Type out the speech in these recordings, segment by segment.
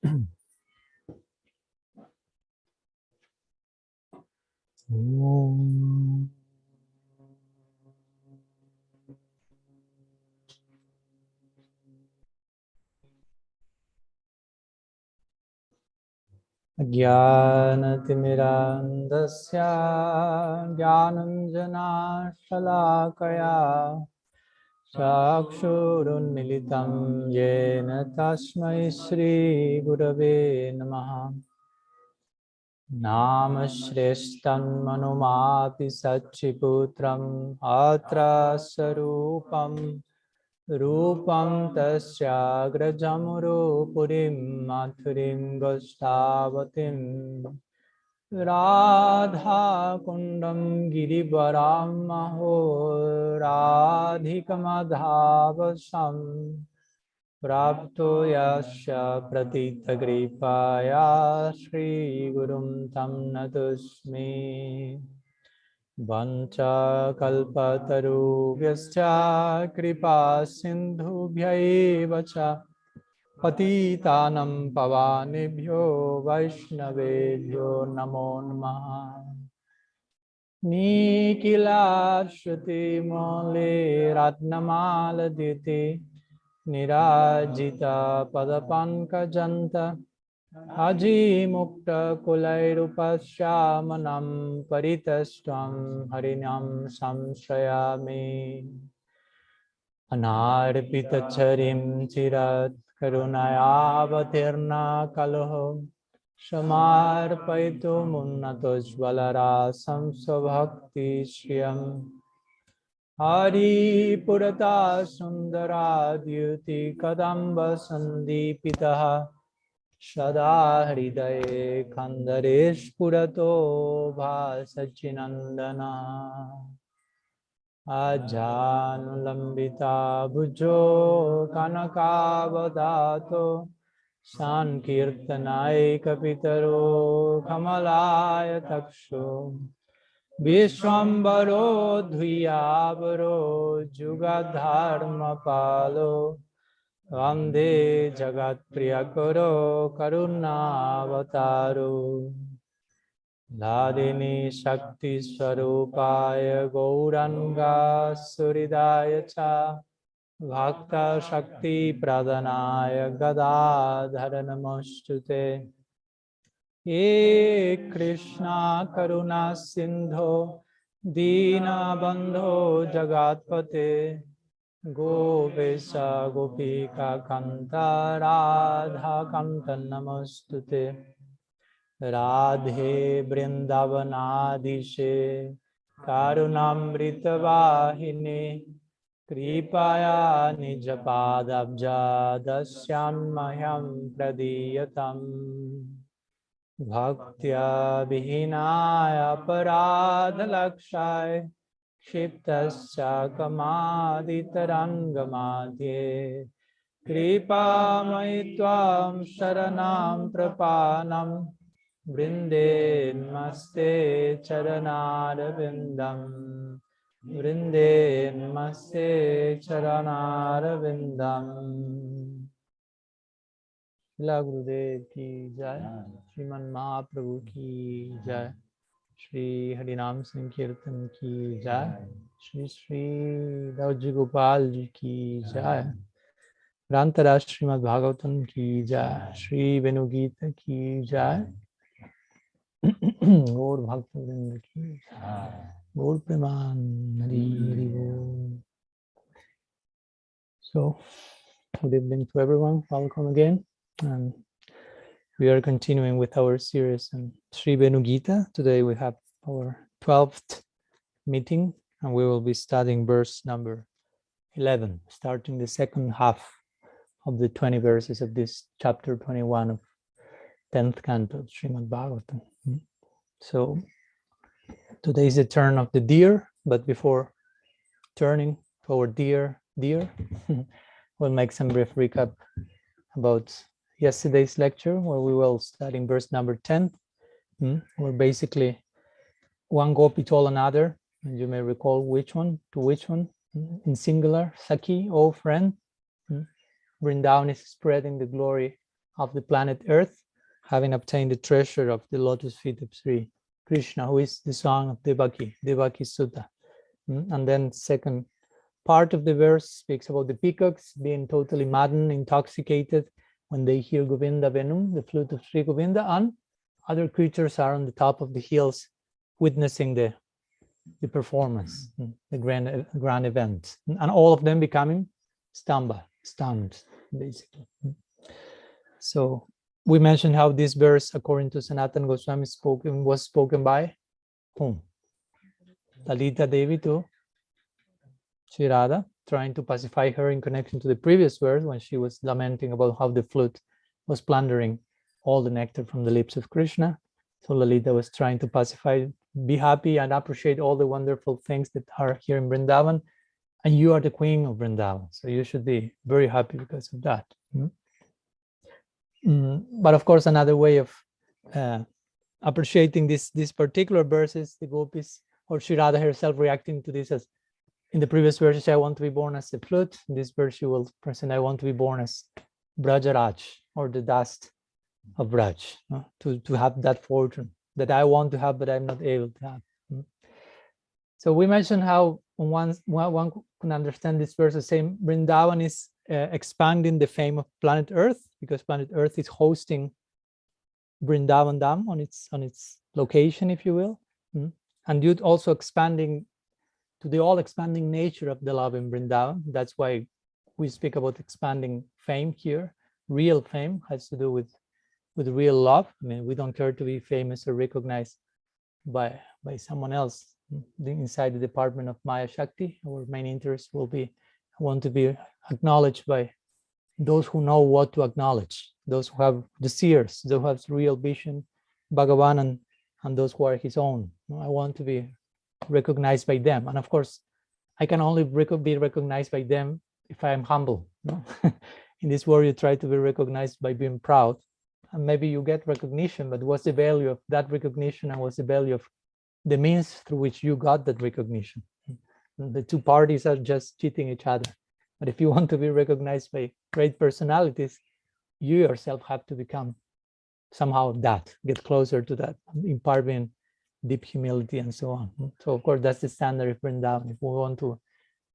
Om. Jnanatimirandasya Jnananjana-shalakaya Chakshurunmilitam Yena Tasmai Shri Gurave Namaha. Namashreshtam Manumapi Satchiputram Atra Sarupam Rupam Tasya Grajamuru Purim Mathurim Gostavatim Radha Kundam Girivaram Maho Radhikamadhavasam Prapto Yasya Pratita Gripaya Shri Gurum Tam Natusmi Vancha Kalpatarubhyascha Kripa Sindhubhyaivacha Patitanam Pavanebhyo Vaishnavebhyo Namo Namaha. Nikila Shruti Mole Ratnamala Diti Nirajita Padapankajanta Aji Mukta Kulairupasyamanam Paritastvam Harinam Samshrayami Anarpitacharim Chirat Karunayavatirna Kaloho Shamarpaitu Munnatojvalarasam Svabhakti Shriyam Hari Purata Sundara Dyuti Kadamba Sandipitaha Shada Hridaye Kandaresh Purato Bhasachinandana Ajanulambita Bhujo Kanakavadato Sankirtanai Kapitaro Kamalaya Taksho Vishwambaro Dhuyavaro Jugadharma Palo Vande Jagat Priyakaro Karunavataru Ladini Shakti Swarupaya Gauranga Suridaya Cha Bhakta Shakti Pradhanaya Gadadhara Namostute Ye Krishna Karuna Sindho Dina Bandho Jagatpate Gopisa Gopika Kanta Radha Kanta Namostute Radhe Vrindavanadishe Karunamrita Vahine Kripaya Nijapadabja Dasyan Mahyam Pradiyatam Bhaktya Vihinaya Paradhalakshay Kshiptasya Kamaditarangamadhye Kripa Maitvam Sharanam Prapanam Vrinde Namaste Charanarvindam Vrinde Namaste Charanarvindam. Shila Gurudev ki jai, Shriman Mahaprabhu ki jai, Shri Harinam Sankirtan ki jai, Shri Shri Dauji Gopal ji ki jai, Rantara Srimad Bhagavatam ki jai, Shri Venu-gita ki jai, Gaur Bhakta-vrinda ki jai, Gaur Preman Hari Hari Bol. So, good evening to everyone. Welcome again. And we are continuing with our series on Sri Venu-gita. Today we have our 12th meeting, and we will be studying verse number 11, starting the second half of the 20 verses of this chapter 21 of 10th canto of Srimad Bhagavatam. So today is the turn of the deer, but before turning to our dear, we'll make some brief recap about yesterday's lecture, where we will study verse number 10, where basically one gopi told another, and you may recall which one to which one, in singular, Saki, oh friend, Vrindavan is spreading the glory of the planet Earth, having obtained the treasure of the lotus feet of Sri Krishna, who is the son of Devaki Sutta. And then second part of the verse speaks about the peacocks being totally maddened, intoxicated when they hear Govinda Venu, the flute of Sri Govinda, and other creatures are on the top of the hills witnessing the performance, the grand event, and all of them becoming stunned, basically. So we mentioned how this verse, according to Sanatana Goswami, was spoken by whom? Lalita Devi to Sri Radha, trying to pacify her in connection to the previous verse when she was lamenting about how the flute was plundering all the nectar from the lips of Krishna. So Lalita was trying to pacify, be happy and appreciate all the wonderful things that are here in Vrindavan. And you are the queen of Vrindavan, so you should be very happy because of that. But of course, another way of appreciating this particular verse is the Gopis or Sri Radha herself reacting to this as, in the previous verse, she said, I want to be born as a flute. In this verse, she will present, I want to be born as Brajaraj, or the dust of Braj, to have that fortune that I want to have, but I'm not able to have. So we mentioned how one can understand this verse the same. Vrindavan is expanding the fame of planet Earth, because planet Earth is hosting Vrindavan Dham on its location, if you will, and you're also expanding to the all-expanding nature of the love in Vrindavan. That's why we speak about expanding fame here. Real fame has to do with real love. I mean, we don't care to be famous or recognized by someone else. Inside the department of Maya Shakti, our main interest will be, I want to be acknowledged by those who know what to acknowledge, those who have the seers, those who have real vision, Bhagavan, and those who are his own. I want to be recognized by them. And of course, I can only be recognized by them if I am humble. In this world, you try to be recognized by being proud. And maybe you get recognition, but what's the value of that recognition, and what's the value of the means through which you got that recognition? The two parties are just cheating each other. But if you want to be recognized by great personalities, you yourself have to become somehow that, get closer to that, imparting deep humility and so on. So of course, that's the standard of Vrindavan. If we want to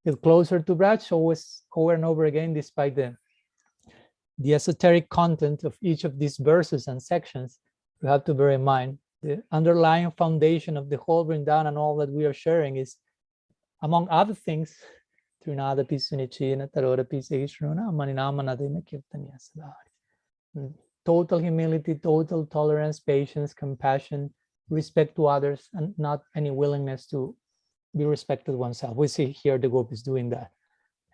get closer to Braj, always over and over again, despite the esoteric content of each of these verses and sections, you have to bear in mind the underlying foundation of the whole Vrindavan and all that we are sharing is, among other things, total humility, total tolerance, patience, compassion, respect to others, and not any willingness to be respected oneself. We see here the Gopis doing that.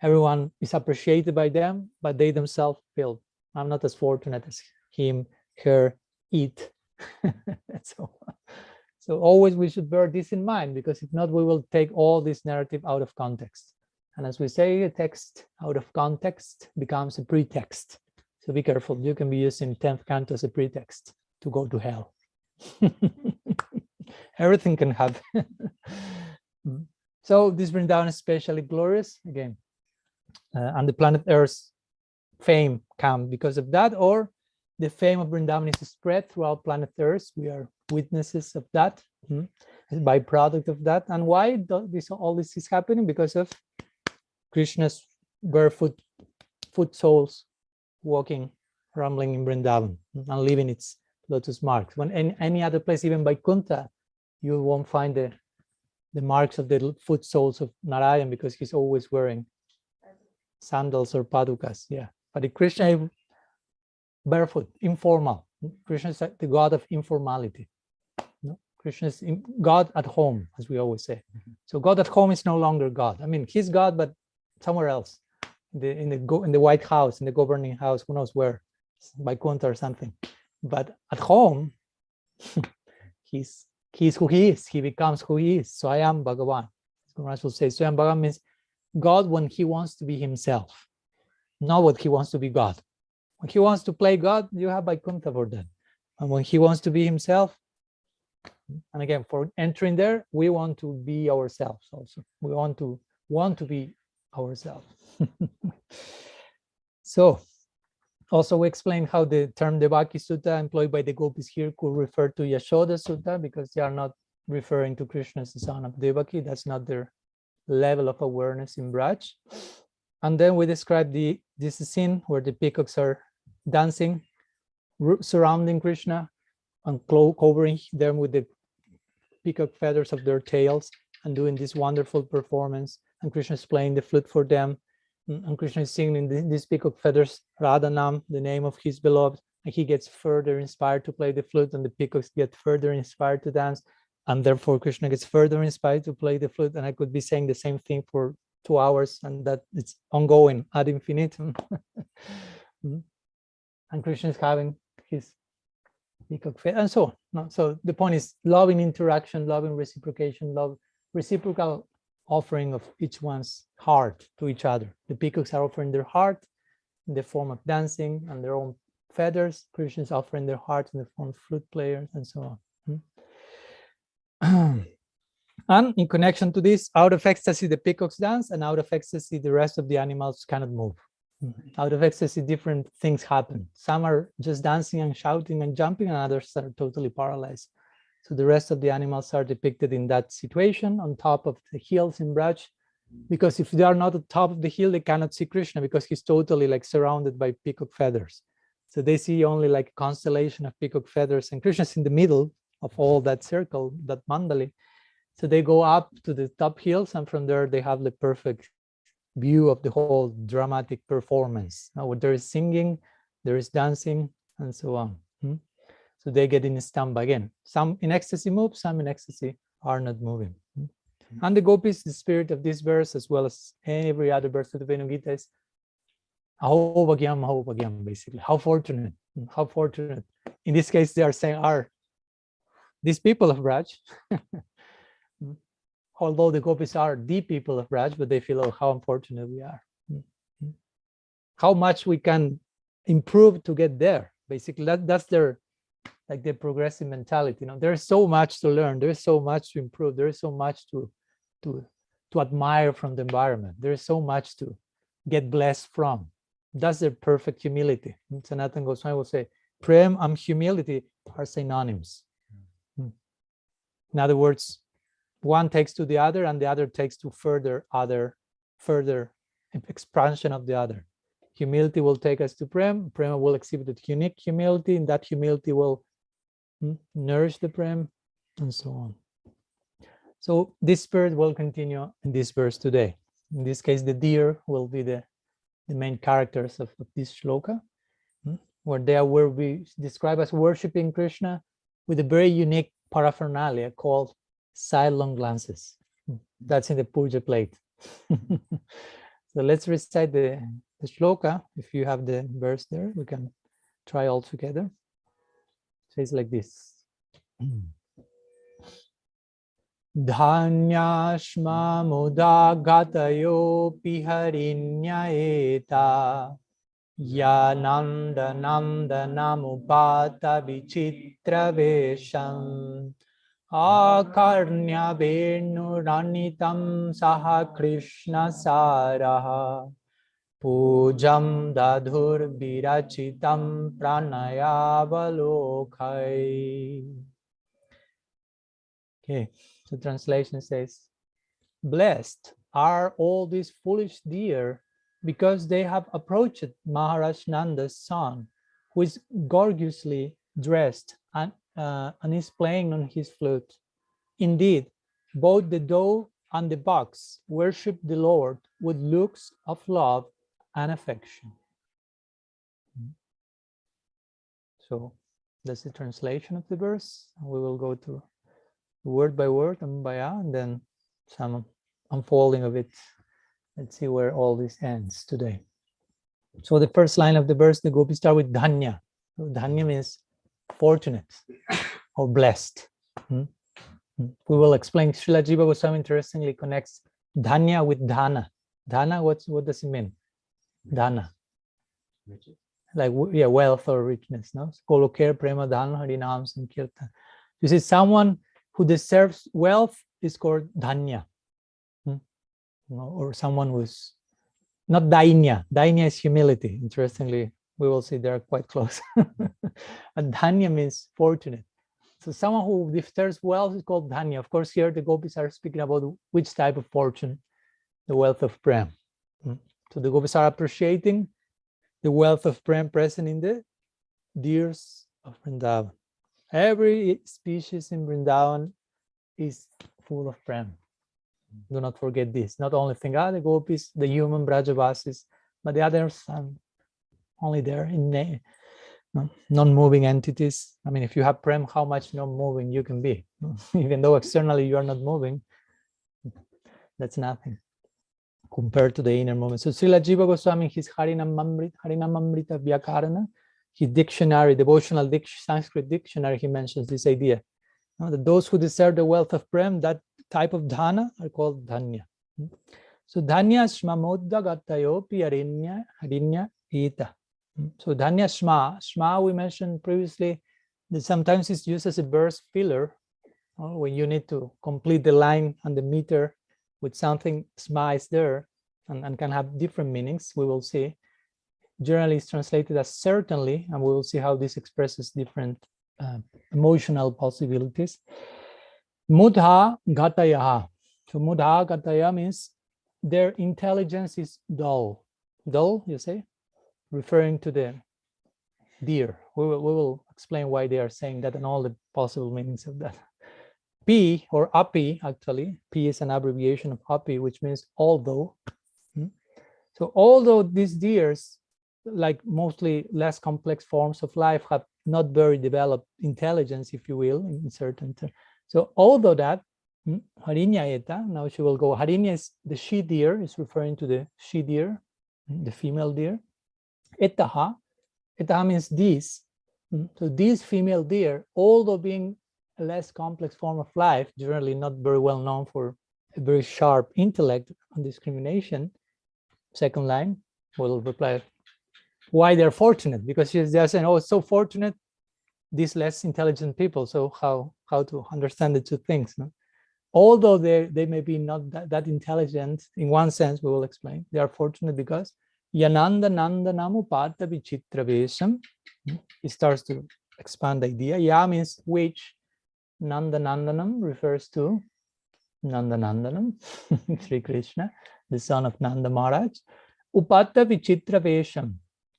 Everyone is appreciated by them, but they themselves feel, I'm not as fortunate as him, her, it. So always we should bear this in mind, because if not, we will take all this narrative out of context. And as we say, a text out of context becomes a pretext. So be careful. You can be using 10th canto as a pretext to go to hell. Everything can happen. So this Vrindavan is especially glorious again. And the planet Earth's fame comes because of that, or the fame of Vrindavan is spread throughout planet Earth. We are witnesses of that, a byproduct of that. And why all this is happening? Because of Krishna's barefoot foot soles walking, rumbling in Vrindavan and leaving its lotus marks. When any other place, even by Kunta, you won't find the marks of the foot soles of Narayan, because he's always wearing sandals or padukas. Yeah, but the Krishna is barefoot, informal. Krishna is the god of informality. Krishna is God at home, as we always say. So God at home is no longer God. I mean, he's God, but somewhere else, in the White House, in the governing house, who knows where, by Kunta or something. But at home, he's who he is. He becomes who he is. So I am Bhagavan. As will say, so I am Bhagavan means God when he wants to be himself, not what he wants to be God. When he wants to play God, you have Vaikuntha for that. And when he wants to be himself, and again, for entering there, we want to be ourselves also. We want to be ourselves. So Also, we explained how the term Devaki Sutta employed by the Gopis here could refer to Yashoda Sutta, because they are not referring to Krishna as the son of Devaki. That's not their level of awareness in Braj. And then we described this scene where the peacocks are dancing, surrounding Krishna and covering them with the peacock feathers of their tails and doing this wonderful performance. And Krishna is playing the flute for them. And Krishna is singing in these peacock feathers, Radhanam, the name of his beloved. And he gets further inspired to play the flute, and the peacocks get further inspired to dance. And therefore, Krishna gets further inspired to play the flute. And I could be saying the same thing for 2 hours, and that it's ongoing ad infinitum. And Krishna is having his peacock feather, and so on. So the point is loving interaction, loving reciprocation, love reciprocal offering of each one's heart to each other. The peacocks are offering their heart in the form of dancing and their own feathers. Krishna is offering their heart in the form of flute players, and so on. And in connection to this, out of ecstasy, the peacocks dance, and out of ecstasy, the rest of the animals cannot move. Out of ecstasy, different things happen. Some are just dancing and shouting and jumping, and others are totally paralyzed. So the rest of the animals are depicted in that situation on top of the hills in Braj, because if they are not at the top of the hill, they cannot see Krishna, because he's totally like surrounded by peacock feathers. So they see only like a constellation of peacock feathers, and Krishna's in the middle of all that circle, that mandali. So they go up to the top hills, and from there they have the perfect view of the whole dramatic performance. Now, there is singing, there is dancing, and so on. So they get in a stamba again. Some in ecstasy move, some in ecstasy are not moving. And the Gopis, the spirit of this verse, as well as every other verse of the Venu-gita, is Aho Bhagyam, basically. How fortunate, how fortunate. In this case, they are saying, are these people of Braj. Although the Gopis are the people of Braj, but they feel, oh, how unfortunate we are. How much we can improve to get there. Basically, that's their like their progressive mentality. You know, there's so much to learn. There's so much to improve. There is so much to admire from the environment. There is so much to get blessed from. That's their perfect humility. Sanatana Goswami will say, Prem and humility are synonyms. In other words, one takes to the other, and the other takes to further expansion of the other. Humility will take us to Prem. Prem will exhibit unique humility, and that humility will nourish the Prem, and so on. So this spirit will continue in this verse today. In this case, the deer will be the main characters of this shloka, where they will be described as worshiping Krishna with a very unique paraphernalia called sidelong glances. That's in the puja plate. So let's recite the shloka. If you have the verse there, we can try all together. It says like this. Dhanyashma mudagatayo piharinyayeta yananda nanda namupata vichitra vesham akarnya venuranitam saha krishna saraha pujam dadhur virachitam pranayavalokai. Okay, the translation says, blessed are all these foolish deer because they have approached Maharaj Nanda's son, who is gorgeously dressed and is playing on his flute. Indeed, both the doe and the bucks worship the Lord with looks of love and affection. So that's the translation of the verse. We will go to word by word, and then some unfolding of it. Let's see where all this ends today. So the first line of the verse, the Gopis start with Dhanya. Dhanya means fortunate or blessed. We will explain. Srila Jiva Goswami interestingly connects Dhanya with Dhana. Dhana, what does it mean? Dhana. Like, yeah, wealth or richness. No? Kolokher prema dhana harinam sankirtan. You see, someone who deserves wealth is called Dhanya. Or someone who's not Dainya. Dainya is humility. Interestingly, we will see they're quite close. And dhanya means fortunate. So someone who disturbs wealth is called dhanya. Of course, here the Gopis are speaking about which type of fortune, the wealth of Prem. So the Gopis are appreciating the wealth of Prem present in the deers of Vrindavan. Every species in Vrindavan is full of Prem. Do not forget this. Not only think, the Gopis, the human Brajavasis, but the others are only there in non-moving entities. I mean, if you have Prem, how much non-moving you can be. Even though externally you are not moving, that's nothing compared to the inner movement. So Srila Jiva Goswami, his Harinamamrita Vyakarana, his dictionary, devotional Sanskrit dictionary, he mentions this idea. That those who deserve the wealth of Prem, that type of dhana, are called dhanya. So dhanya shmamodda gatayopi harinya ita. So dhanya shma we mentioned previously, that sometimes it's used as a verse filler when you need to complete the line and the meter with something. Shma is there and can have different meanings. We will see. Generally, it's translated as certainly, and we will see how this expresses different emotional possibilities. Mudha gataya. So mudha gataya means their intelligence is dull. Dull, you say, referring to the deer. We will explain why they are saying that and all the possible meanings of that. P or api, actually, P is an abbreviation of api, which means although. So although these deers, like mostly less complex forms of life, have not very developed intelligence, if you will, in certain terms. So although that, harinya eta, now she will go, harinya is the she deer, is referring to the she deer, the female deer. Etaha means these. So these female deer, although being a less complex form of life, generally not very well known for a very sharp intellect and discrimination, second line, will reply why they're fortunate, because they're saying, oh, it's so fortunate, these less intelligent people. So how to understand the two things? No? Although they may be not that intelligent, in one sense, we will explain, they are fortunate because Yananda Nanda Namupata Vichitra Vesham. It starts to expand the idea. Ya means which, Nanda Nandanam refers to Nanda Nandanam, Sri Krishna, the son of Nanda Maharaj. Upata Vichitra Vesham,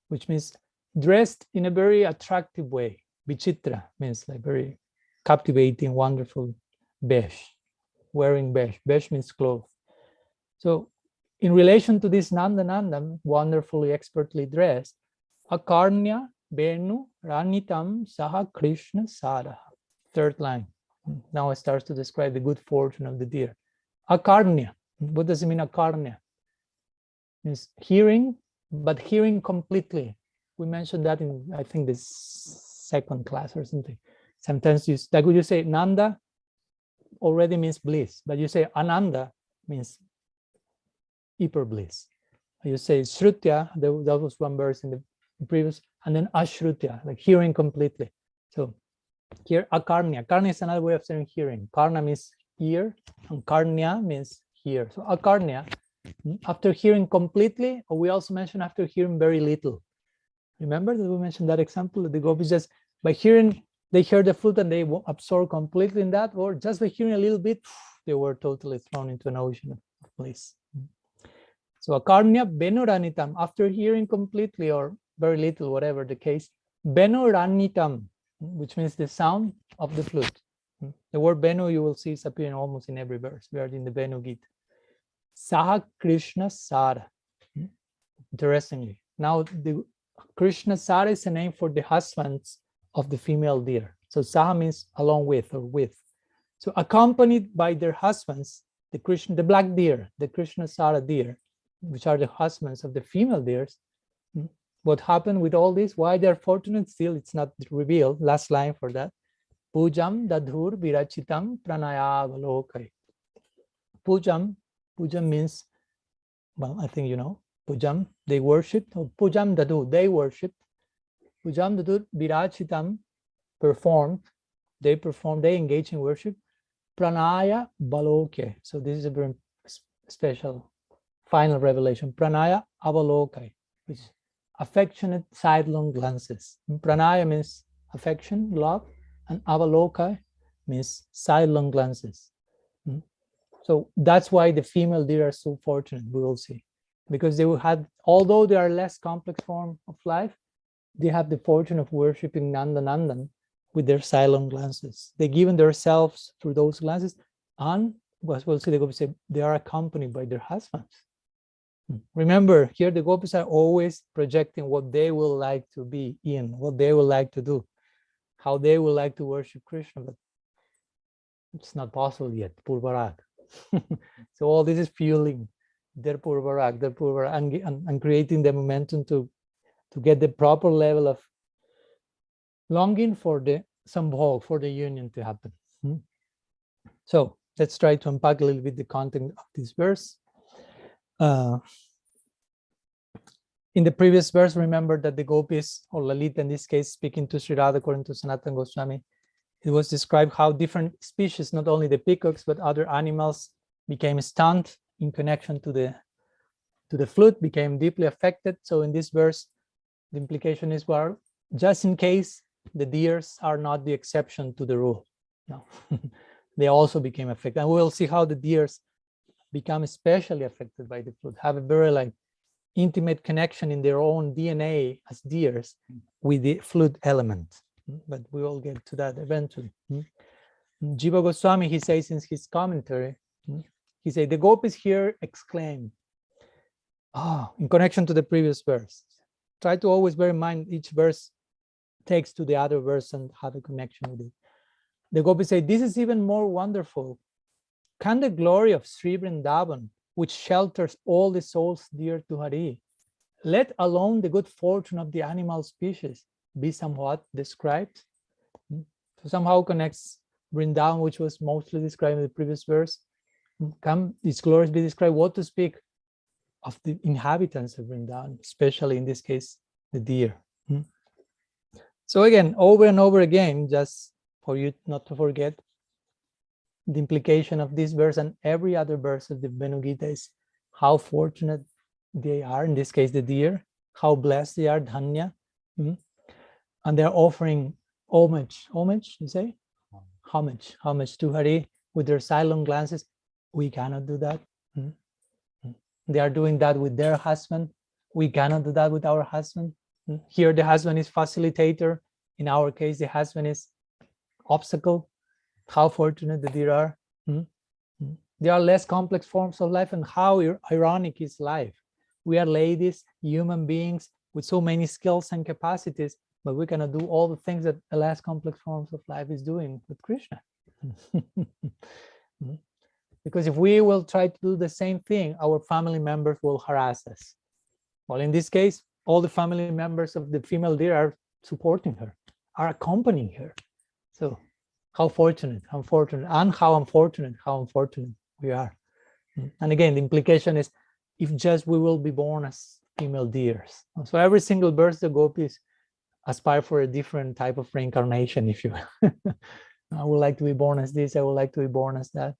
which means dressed in a very attractive way. Vichitra means like very captivating, wonderful. Besh, wearing besh. Besh means clothes. So in relation to this Nanda Nandam, wonderfully, expertly dressed, Akarnya Venu Ranitam Saha Krishna Saraha. Third line. Now it starts to describe the good fortune of the deer. Akarnya. What does it mean, akarnya? Means hearing, but hearing completely. We mentioned that in, I think, this second class or something. Sometimes like you say Nanda already means bliss, but you say Ananda means hyper bliss. You say Shrutya, that was one verse in the previous, and then Ashrutya, like hearing completely. So here, akarnya. Karna is another way of saying hearing. Karna means ear, and karnya means hear. So akarnya, after hearing completely, or we also mentioned after hearing very little. Remember that we mentioned that example of the Gopis, just by hearing, they heard the flute and they absorb completely in that, or just by hearing a little bit, they were totally thrown into an ocean of bliss. So akarnya benuranitam, after hearing completely or very little, whatever the case, benuranitam, which means the sound of the flute. The word Venu, you will see, is appearing almost in every verse. We are in the Venu-gita. Saha Krishna Sara. Interestingly, now the Krishna Sara is a name for the husbands of the female deer. So Saha means along with or with. So accompanied by their husbands, the black deer, the Krishna Sara deer, which are the husbands of the female deers. What happened with all this? Why they're fortunate? Still, it's not revealed. Last line for that. Pujam dadhur virachitam pranayavalokai. Pujam means, well, I think you know. Pujam, they worshipped. Pujam dadu, they worshipped. Pujam dadu virachitam, performed. They engage in worship. Pranaya baloke. So this is a very special final revelation. Pranaya avalokai, which affectionate sidelong glances. Pranaya means affection, love, and avaloka means sidelong glances. So that's why the female deer are so fortunate, we will see. Because they will have, although they are less complex form of life, they have the fortune of worshipping Nandanandan with their sidelong glances. They given themselves through those glances, and as we'll see, the Gopis say, they are accompanied by their husbands. Remember, here the Gopis are always projecting what they will like to be in, what they will like to do, how they will like to worship Krishna, but it's not possible yet, Purvarag. So all this is fueling their Purvarag, and creating the momentum to get the proper level of longing for the sambhog, for the union to happen. So let's try to unpack a little bit the content of this verse. In the previous verse, remember that the Gopis, or Lalita in this case, speaking to Sri Radha according to Sanatana Goswami, it was described how different species, not only the peacocks, but other animals became stunned in connection to the flute, became deeply affected. So in this verse, the implication is, well, just in case the deers are not the exception to the rule. No, they also became affected. And we'll see how the deers become especially affected by the flute, have a very intimate connection in their own DNA as deers with the flute element. But we will get to that eventually. Jiva Goswami, he says in his commentary, he said, the Gopis here exclaim, in connection to the previous verse. Try to always bear in mind each verse takes to the other verse and have a connection with it. The Gopis say, this is even more wonderful. Can the glory of Sri Vrindavan, which shelters all the souls dear to Hari, let alone the good fortune of the animal species, be somewhat described? So somehow connects Vrindavan, which was mostly described in the previous verse. Can these glories be described? What to speak of the inhabitants of Vrindavan, especially in this case, the deer. So again, over and over again, just for you not to forget, the implication of this verse and every other verse of the Venu-gita is how fortunate they are, in this case the deer, how blessed they are, dhanya, and they're offering homage, you say? Homage to Hari with their silent glances. We cannot do that. They are doing that with their husband. We cannot do that with our husband. Here the husband is facilitator. In our case, the husband is obstacle. How fortunate the deer are. There are less complex forms of life, and how ironic is life. We are ladies, human beings with so many skills and capacities, but we cannot do all the things that the less complex forms of life is doing with Krishna. Because if we will try to do the same thing, our family members will harass us. Well, in this case, all the family members of the female deer are supporting her, are accompanying her. So how fortunate, and how unfortunate we are. And again, the implication is, if just we will be born as female deers. So every single verse, the Gopis aspire for a different type of reincarnation, if you will. I would like to be born as this, I would like to be born as that.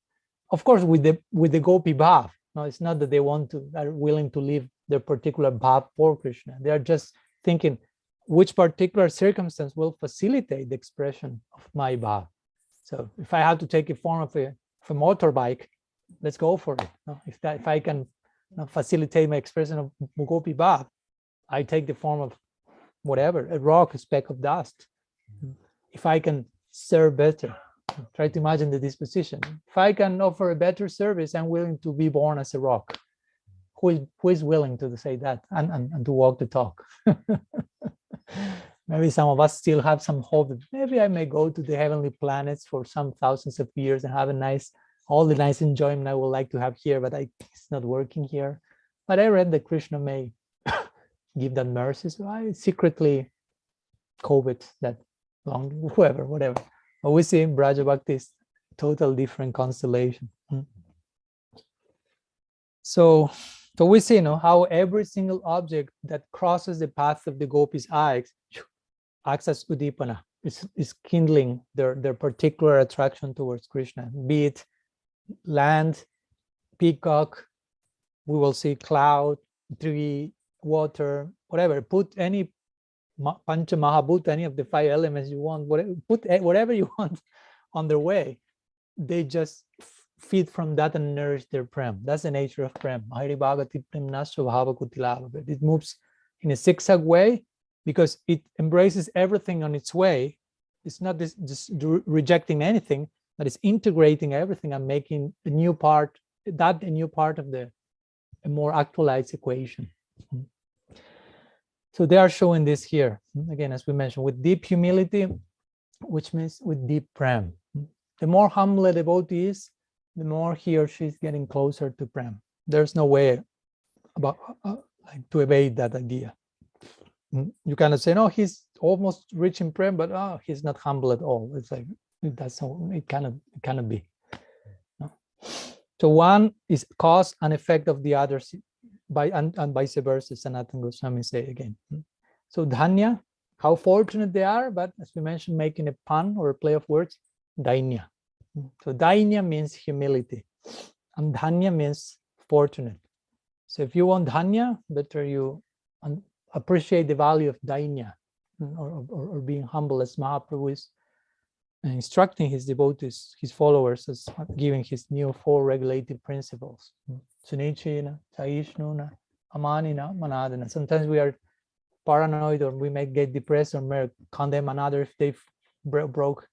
Of course, with the Gopi bhav. No, it's not that they are willing to leave their particular bhav for Krishna. They are just thinking which particular circumstance will facilitate the expression of my bhav. So if I have to take a form of a motorbike, let's go for it. No? If I can facilitate my expression of Gopi bhav, I take the form of whatever, a rock, a speck of dust. If I can serve better, try to imagine the disposition. If I can offer a better service, I'm willing to be born as a rock. Who is willing to say that and to walk the talk? Maybe some of us still have some hope that maybe I may go to the heavenly planets for some thousands of years and have all the nice enjoyment I would like to have here, but it's not working here. But I read that Krishna may give that mercy, so I secretly covet that long, whatever. But we see in Braja Bhakti is total different constellation. So we see, how every single object that crosses the path of the Gopis' eyes acts as udipana, is kindling their particular attraction towards Krishna. Be it land, peacock, we will see cloud, tree, water, whatever, put any Pancha Mahabhuta, any of the 5 elements you want, whatever, put whatever you want on their way. They just feed from that and nourish their prem. That's the nature of prem. It moves in a zigzag way because it embraces everything on its way. It's not just rejecting anything, but it's integrating everything and making a new part, a new part of a more actualized equation. So they are showing this here, again, as we mentioned, with deep humility, which means with deep prem. The more humble a devotee is, the more he or she is getting closer to prem. There's no way about to evade that idea. You kind of say, no, he's almost reaching prem, but he's not humble at all. It's like that's no, it cannot be. No? So one is cause and effect of the others, and vice versa. Sanatana Goswami say again. So dhanya, how fortunate they are, but as we mentioned, making a pun or a play of words, dainya. So dainya means humility, and dhanya means fortunate. So if you want dhanya, better you appreciate the value of dainya, or being humble, as Mahaprabhu is instructing his devotees, his followers, as giving his new 4 regulative principles. Sunichina, Saishnuna, Amanina, Manadana. Sometimes we are paranoid, or we may get depressed, or condemn another if they broke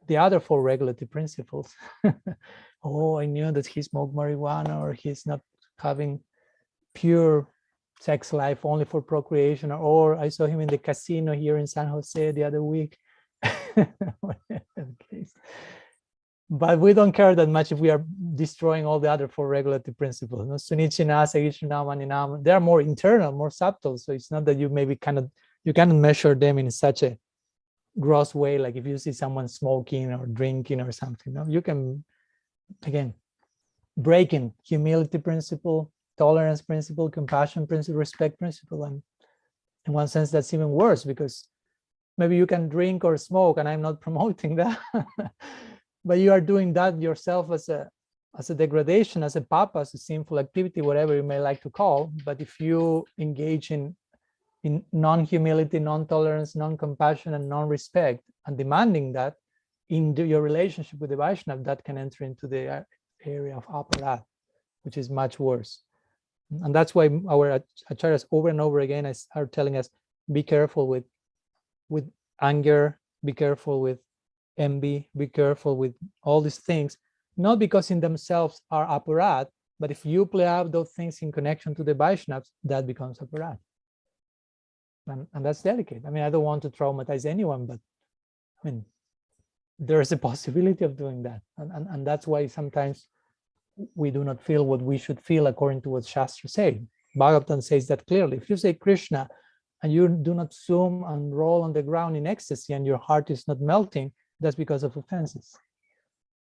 the other 4 regulative principles. Oh, I knew that he smoked marijuana, or he's not having pure sex life only for procreation, or I saw him in the casino here in San Jose the other week. But we don't care that much if we are destroying all the other 4 regulative principles. No? Sunichina, Saishnuna, Maninama, they are more internal, more subtle. So it's not that you maybe you cannot measure them in such a gross way, like if you see someone smoking or drinking or something. No? You can, again, breaking humility principle, tolerance principle, compassion principle, respect principle. And in one sense, that's even worse, because maybe you can drink or smoke, and I'm not promoting that, but you are doing that yourself as a degradation, as a papa, as a sinful activity, whatever you may like to call. But if you engage in non-humility, non-tolerance, non-compassion, and non-respect, and demanding that in your relationship with the Vaishnava, that can enter into the area of aparat, which is much worse. And that's why our acharyas over and over again are telling us, be careful with anger, be careful with envy, be careful with all these things, not because in themselves are aparat, but if you play out those things in connection to the Vaishnavas, that becomes aparat. And that's delicate. I mean, I don't want to traumatize anyone, but I mean, there's a possibility of doing that. And that's why sometimes we do not feel what we should feel according to what Shastra say. Bhagavatam says that clearly. If you say Krishna and you do not zoom and roll on the ground in ecstasy and your heart is not melting, that's because of offenses.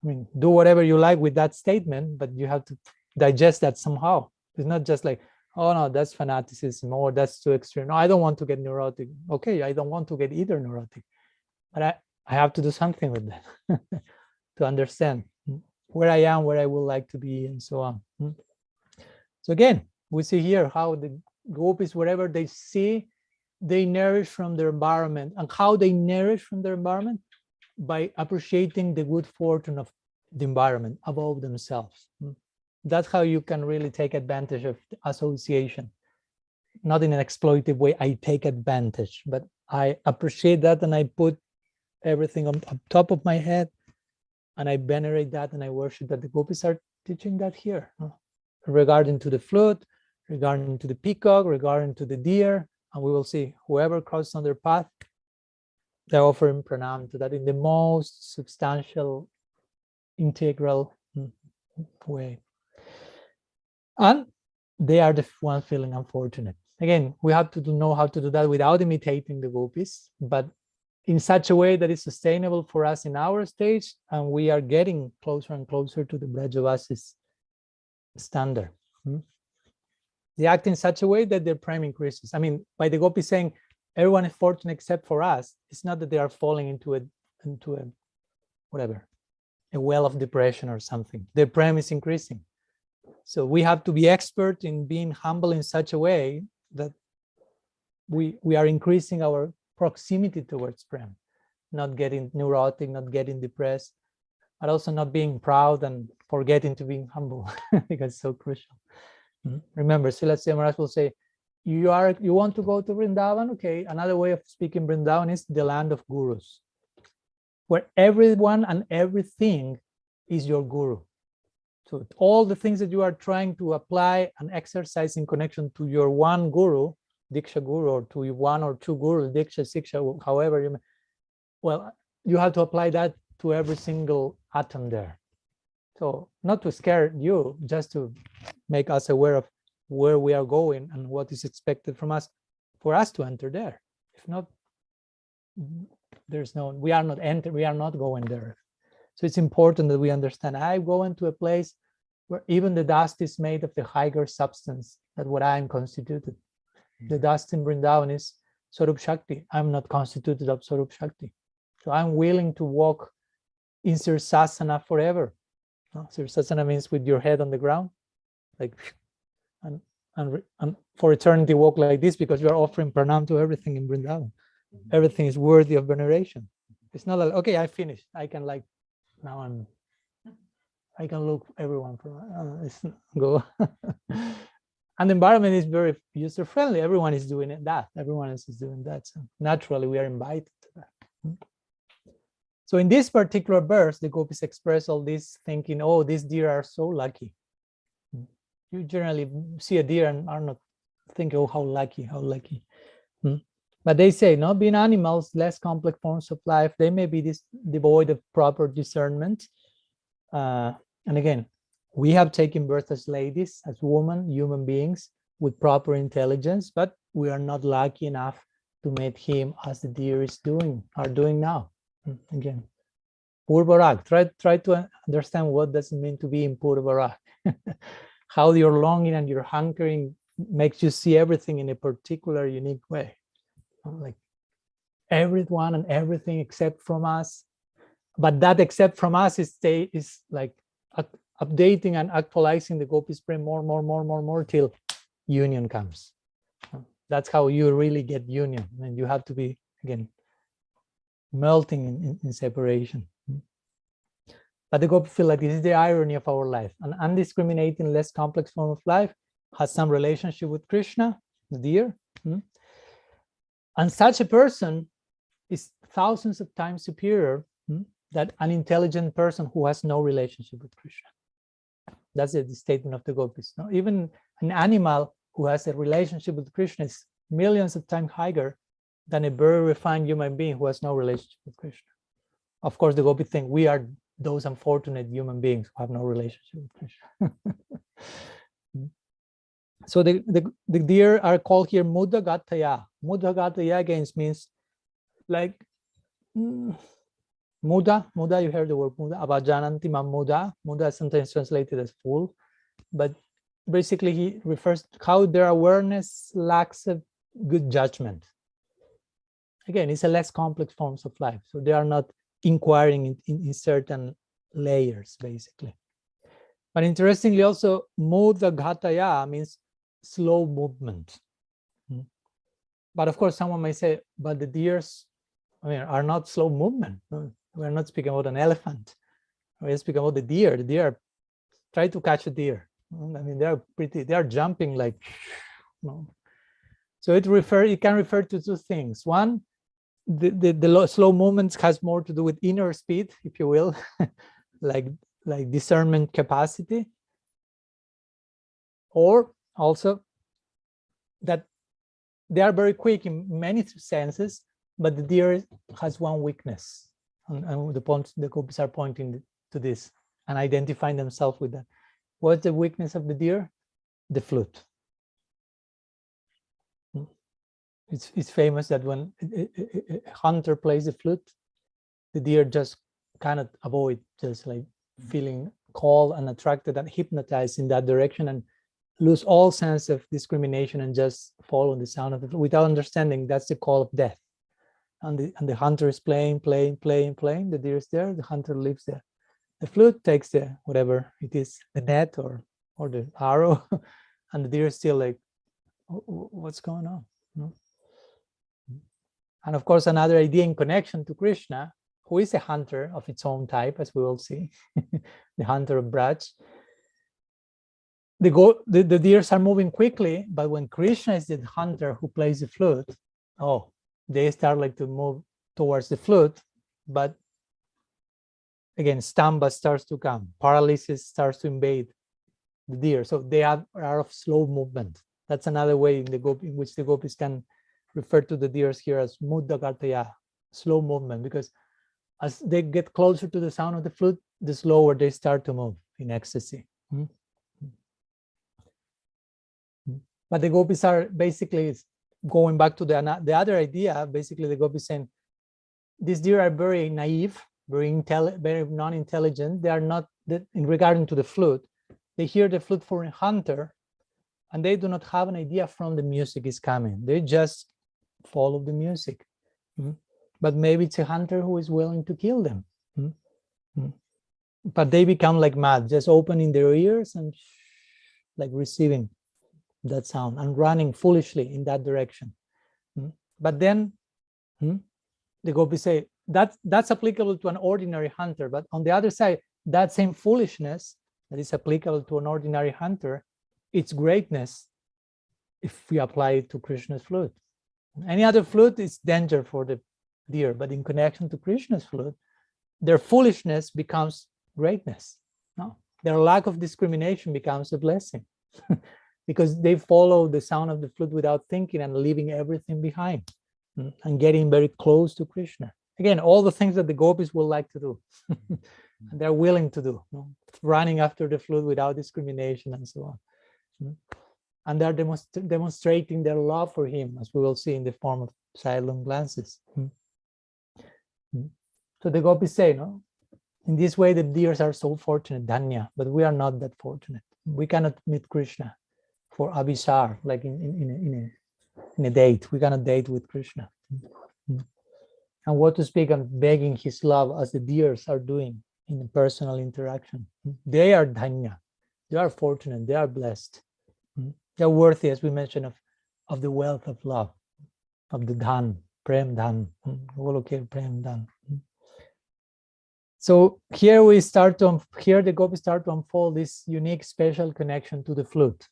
I mean, do whatever you like with that statement, but you have to digest that somehow. It's not just like, oh no, that's fanaticism, or that's too extreme. No, I don't want to get neurotic. Okay, I don't want to get either neurotic, but I have to do something with that to understand where I am, where I would like to be, and so on. So again, we see here how the gopis, wherever they see, they nourish from their environment. And how they nourish from their environment? By appreciating the good fortune of the environment above themselves. That's how you can really take advantage of association. Not in an exploitive way, I take advantage, but I appreciate that, and I put everything on top of my head, and I venerate that, and I worship that. The gopis are teaching that here, regarding to the flute, regarding to the peacock, regarding to the deer, and we will see whoever crosses on their path, they offer him pranam to that in the most substantial, integral way. And they are the ones feeling unfortunate. Again, we have to know how to do that without imitating the gopis, but in such a way that is sustainable for us in our stage, and we are getting closer and closer to the Brajavasis standard. They act in such a way that their prime increases. I mean, by the gopis saying everyone is fortunate except for us, it's not that they are falling into a whatever, a well of depression or something. Their prime is increasing. So we have to be expert in being humble in such a way that we are increasing our proximity towards Prem, not getting neurotic, not getting depressed, but also not being proud and forgetting to be humble, because it's so crucial. Remember, Srila Maharaj will say, you want to go to Vrindavan? Okay, another way of speaking Vrindavan is the land of gurus, where everyone and everything is your guru. So all the things that you are trying to apply and exercise in connection to your one guru, Diksha Guru, or to one or two gurus, Diksha, Siksha, however you may, well, you have to apply that to every single atom there. So not to scare you, just to make us aware of where we are going and what is expected from us, for us to enter there. If not, we are not going there. So it's important that we understand, I'm going to a place where even the dust is made of the higher substance than what I am constituted. The dust in Vrindavan is Swarup Shakti. I'm not constituted of Swarup Shakti. So I'm willing to walk in Sirsasana forever. Sirsasana means with your head on the ground, like, and for eternity walk like this, because you are offering pranam to everything in Vrindavan. Everything is worthy of veneration. It's not like, okay, I finished. I can I can look everyone from go. And the environment is very user friendly. Everyone is doing that. Everyone else is doing that. So naturally, we are invited to that. So in this particular verse, the Gopis express all this thinking, oh, these deer are so lucky. You generally see a deer and are not thinking, oh, how lucky, how lucky. But they say, no, being animals, less complex forms of life, they may be devoid of proper discernment. And again, we have taken birth as ladies, as women, human beings with proper intelligence, but we are not lucky enough to meet him as the deer are doing now. Again, Purvarag, try to understand what does it mean to be in Purvarag. How your longing and your hankering makes you see everything in a particular unique way. Like everyone and everything except from us. But that except from us is like updating and actualizing the Gopis Prem more till union comes. That's how you really get union. And you have to be, again, melting in separation. But the Gopis feel like this is the irony of our life. An undiscriminating, less complex form of life has some relationship with Krishna, the deer. And such a person is thousands of times superior than an intelligent person who has no relationship with Krishna. That's the statement of the Gopis. No? Even an animal who has a relationship with Krishna is millions of times higher than a very refined human being who has no relationship with Krishna. Of course, the Gopis think we are those unfortunate human beings who have no relationship with Krishna. So the deer are called here Mudagataya. Mudagataya again means like Muda, you heard the word Muda, Avajananti Muda. Muda is sometimes translated as fool, but basically he refers to how their awareness lacks a good judgment. Again, it's a less complex forms of life, so they are not inquiring in certain layers, basically. But interestingly also, Mudagataya means slow movement. But of course, someone may say, but the deers, are not slow movement. We're not speaking about an elephant. We're speaking about the deer. The deer, try to catch a deer. They are jumping like, So it can refer to two things. One, the slow movements has more to do with inner speed, if you will, like discernment capacity, or also that they are very quick in many senses, but the deer has one weakness, and the Gopis are pointing to this and identifying themselves with that. What's the weakness of the deer? The flute. It's famous that when a hunter plays the flute, the deer just cannot avoid just like feeling called and attracted and hypnotized in that direction and lose all sense of discrimination and just follow the sound of the flute without understanding that's the call of death. And the hunter is playing, the deer is there, the hunter lives there. The flute takes the whatever it is, the net or the arrow, and the deer is still like, what's going on? And of course, another idea in connection to Krishna, who is a hunter of its own type, as we will see, the hunter of Braj. The deers are moving quickly, but when Krishna is the hunter who plays the flute, oh, they start like to move towards the flute, but again, stamba starts to come, paralysis starts to invade the deer. So they are of slow movement. That's another way in which the Gopis can refer to the deers here as mudda kartaya, slow movement, because as they get closer to the sound of the flute, the slower they start to move in ecstasy. But the Gopis are basically going back to the other idea. Basically, the Gopis saying these deer are very naive, very non-intelligent. They are not, in regarding to the flute, they hear the flute for a hunter, and they do not have an idea from the music is coming. They just follow the music. But maybe it's a hunter who is willing to kill them. But they become like mad, just opening their ears and like receiving that sound and running foolishly in that direction. But then the Gopis say that's applicable to an ordinary hunter. But on the other side, that same foolishness that is applicable to an ordinary hunter, its greatness if we apply it to Krishna's flute. Any other flute is danger for the deer, but in connection to Krishna's flute, their foolishness becomes greatness. No? Their lack of discrimination becomes a blessing because they follow the sound of the flute without thinking and leaving everything behind and getting very close to Krishna. Again, all the things that the Gopis will like to do. They're willing to do, running after the flute without discrimination and so on. And they're demonstrating their love for him, as we will see in the form of silent glances. So the Gopis say, in this way the deers are so fortunate, Dhanya, but we are not that fortunate. We cannot meet Krishna for abhisar, like in a date. We cannot date with Krishna. And what to speak of begging his love as the deers are doing in a personal interaction. They are Dhanya. They are fortunate. They are blessed. They are worthy, as we mentioned, of the wealth of love, of the dhan, prem dhan, prem dhan. So here the Gopis start to unfold this unique, special connection to the flute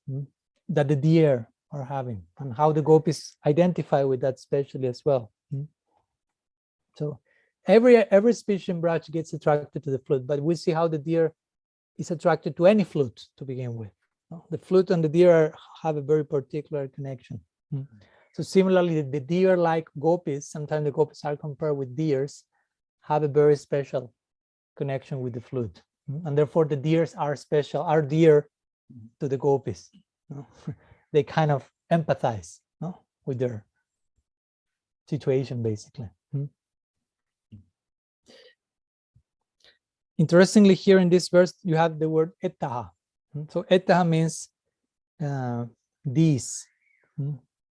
that the deer are having, and how the Gopis identify with that specially as well. So every species in Braj gets attracted to the flute, but we see how the deer is attracted to any flute to begin with. The flute and the deer have a very particular connection. So similarly, the deer, like Gopis, sometimes the Gopis are compared with deers, have a very special connection with the flute. And therefore the deers are special, are dear to the Gopis. They kind of empathize with their situation, basically. Interestingly, here in this verse, you have the word etaha. So etaha means these.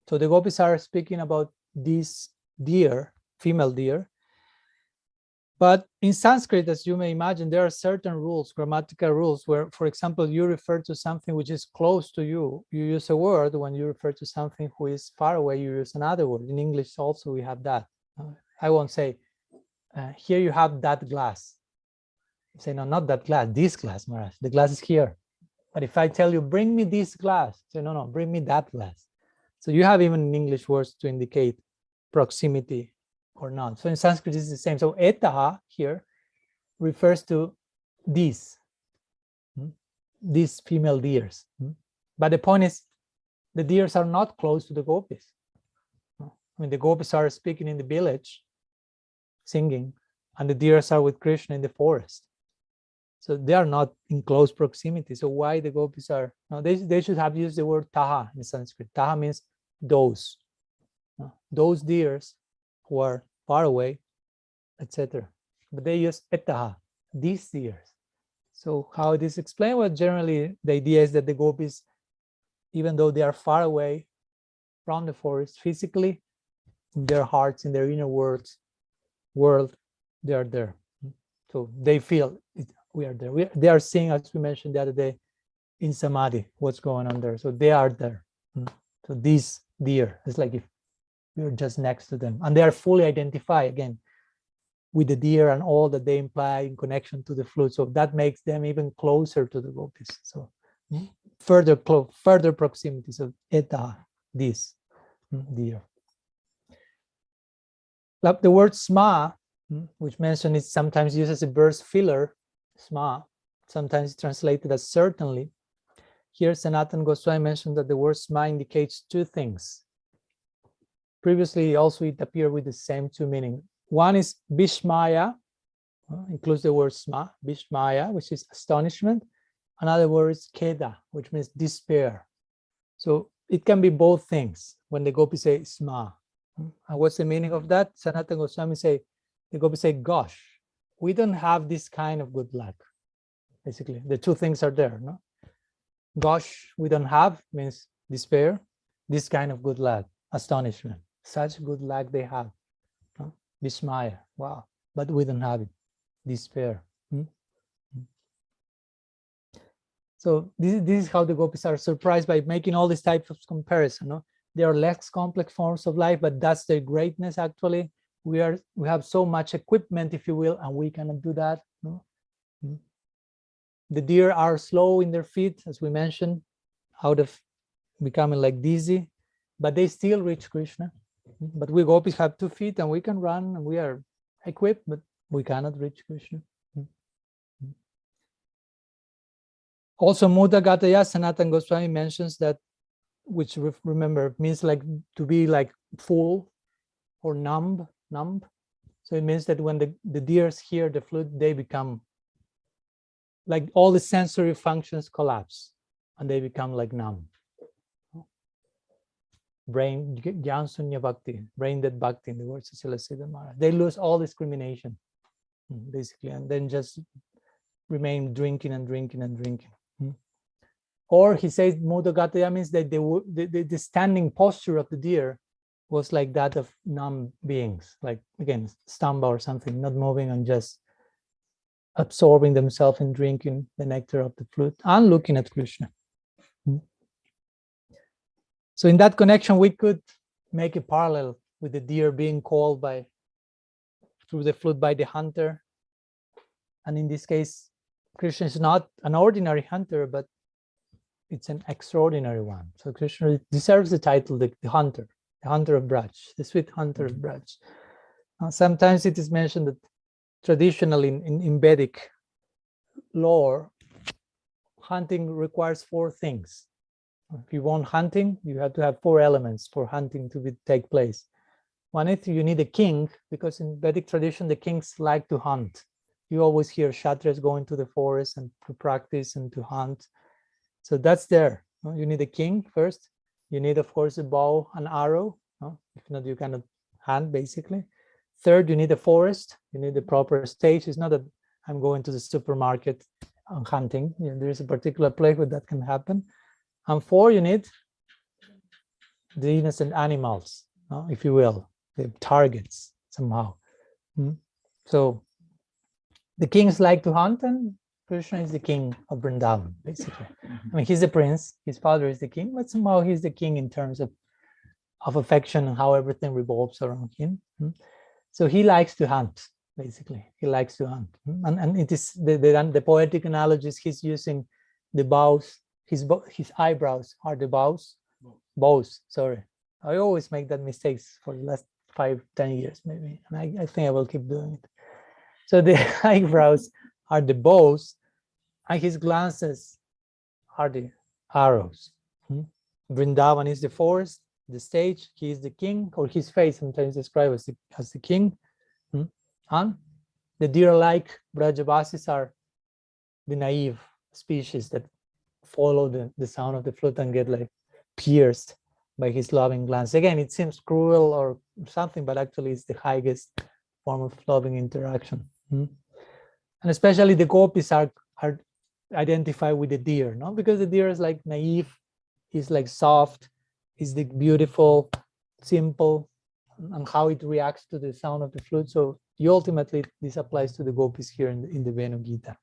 So the Gopis are speaking about these deer, female deer. But in Sanskrit, as you may imagine, there are certain rules, grammatical rules, where, for example, you refer to something which is close to you. You use a word. When you refer to something who is far away, you use another word. In English also, we have that. I won't say, here you have that glass. You say, no, not that glass, this glass, Maharaj. The glass is here. But if I tell you, bring me this glass, say, no, bring me that glass. So you have even in English words to indicate proximity or not. So in Sanskrit, it's the same. So etaha here refers to these female deers. But the point is, the deers are not close to the Gopis. I mean, the Gopis are speaking in the village, singing, and the deers are with Krishna in the forest. So they are not in close proximity. So why the Gopis are? No, they should have used the word taha in Sanskrit. Taha means those. Those deers who are far away, etc. But they use etaha, these deers. So how it is explained? Well, generally the idea is that the Gopis, even though they are far away from the forest physically, in their hearts, in their inner world, they are there. So they feel we are there. They are seeing, as we mentioned the other day, in Samadhi, what's going on there. So they are there. So these deer, it's like if We're just next to them, and they are fully identified again with the deer and all that they imply in connection to the flute. So that makes them even closer to the Gopis. So further proximity. So eta, this deer. The word sma, which mentioned is sometimes used as a verse filler, sma, sometimes translated as certainly. Here, Sanatana Goswami mentioned that the word sma indicates two things. Previously, also it appeared with the same two meanings. One is Bishmaya, includes the word sma, Bishmaya, which is astonishment. Another word is Keda, which means despair. So it can be both things when the Gopis say sma. And what's the meaning of that? Sanatana Goswami say, the Gopis say, gosh, we don't have this kind of good luck. Basically, the two things are there. No? Gosh, we don't have means despair. This kind of good luck, astonishment. Such good luck they have. No? Vishmaya, wow, but we don't have it. Despair. So this is how the Gopis are surprised by making all these types of comparison. No? They are less complex forms of life, but that's their greatness. Actually, we have so much equipment, if you will, and we cannot do that. No? The deer are slow in their feet, as we mentioned, out of becoming like dizzy, but they still reach Krishna. But we Gopis have 2 feet and we can run and we are equipped, but we cannot reach Krishna. Also, Muda Gataya, Sanatana Goswami mentions that, which remember means like to be like full or numb. So it means that when the deers hear the flute, they become like all the sensory functions collapse and they become like numb. Brain Gyan Sunya Bhakti, brain dead bhakti in the words of Siddha Maharaj. They lose all discrimination, basically, and then just remain drinking and drinking and drinking. Or he says Muda Gataya means that the standing posture of the deer was like that of numb beings, like again, stamba or something, not moving and just absorbing themselves in drinking the nectar of the flute and looking at Krishna. So in that connection, we could make a parallel with the deer being called through the flute by the hunter. And in this case, Krishna is not an ordinary hunter, but it's an extraordinary one. So Krishna deserves the title, the hunter of Braj, the sweet hunter of Braj. Sometimes it is mentioned that traditionally in Vedic lore, hunting requires 4 things. If you want hunting, you have to have 4 elements for hunting to take place. One is you need a king, because in Vedic tradition, the kings like to hunt. You always hear Kshatriyas going to the forest and to practice and to hunt. So that's there. You need a king first. You need, of course, a bow and arrow. If not, you cannot hunt, basically. Third, you need a forest. You need the proper stage. It's not that I'm going to the supermarket and hunting. There is a particular place where that can happen. And 4, you need the innocent animals, if you will, the targets somehow. So the kings like to hunt, and Krishna is the king of Vrindavan, basically. I mean, he's the prince, his father is the king, but somehow he's the king in terms of affection and how everything revolves around him. So he likes to hunt, basically. He likes to hunt. And it is the poetic analogies he's using the bows. His eyebrows are the bows, sorry. I always make that mistakes for the last 5-10 years, maybe. And I think I will keep doing it. So the eyebrows are the bows, and his glances are the arrows. Vrindavan is the forest, the stage, he is the king, or his face sometimes described as the king. And the deer-like Brajavasis are the naive species that follow the sound of the flute and get like pierced by his loving glance. Again, it seems cruel or something, but actually it's the highest form of loving interaction. And especially the Gopis are identified with the deer, no? Because the deer is like naive, he's like soft, he's the beautiful, simple, and how it reacts to the sound of the flute. So ultimately, this applies to the Gopis here in the Venu-gita.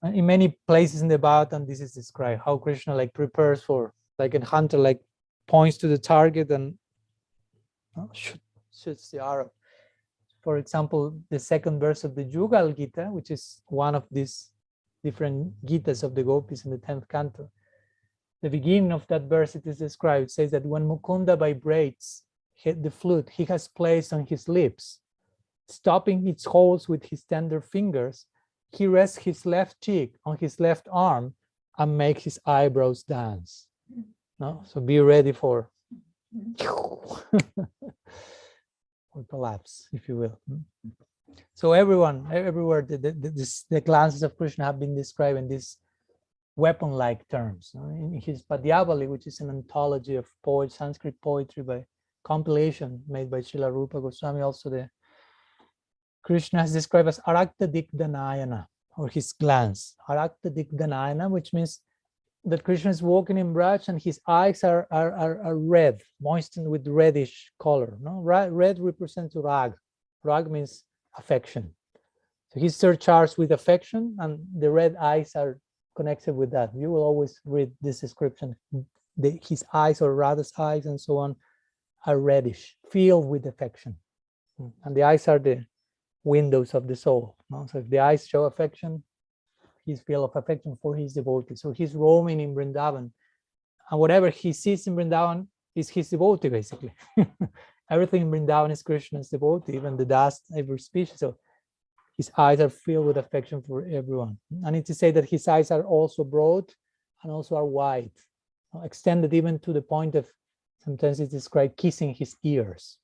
In many places in the Bhagavatam, this is described, how Krishna like prepares for, like a hunter like points to the target and Shoots the arrow. For example, the second verse of the Yugal-gita, which is one of these different Gitas of the Gopis in the 10th canto. The beginning of that verse, it is described, it says that when Mukunda vibrates the flute he has placed on his lips, stopping its holes with his tender fingers, he rests his left cheek on his left arm and makes his eyebrows dance. No? So be ready for or collapse, if you will. So everywhere, the glances of Krishna have been described in these weapon-like terms. In his Padyavali, which is an anthology of Sanskrit poetry by compilation made by Srila Rupa Goswami, also the Krishna is described as Arakta Dikdanayana, or his glance. Arakta Dikdanayana, which means that Krishna is walking in Braj and his eyes are red, moistened with reddish color. No? Red represents rag. Rag means affection. So he's surcharged with affection, and the red eyes are connected with that. You will always read this description. His eyes, or Radha's eyes and so on, are reddish, filled with affection. And the eyes are the windows of the soul. No? So if the eyes show affection, he's filled of affection for his devotee. So he's roaming in Vrindavan, and whatever he sees in Vrindavan is his devotee, basically. Everything in Vrindavan is Krishna's devotee, even the dust, every species. So his eyes are filled with affection for everyone. I need to say that his eyes are also broad and also are wide, extended even to the point of, sometimes it's described, kissing his ears.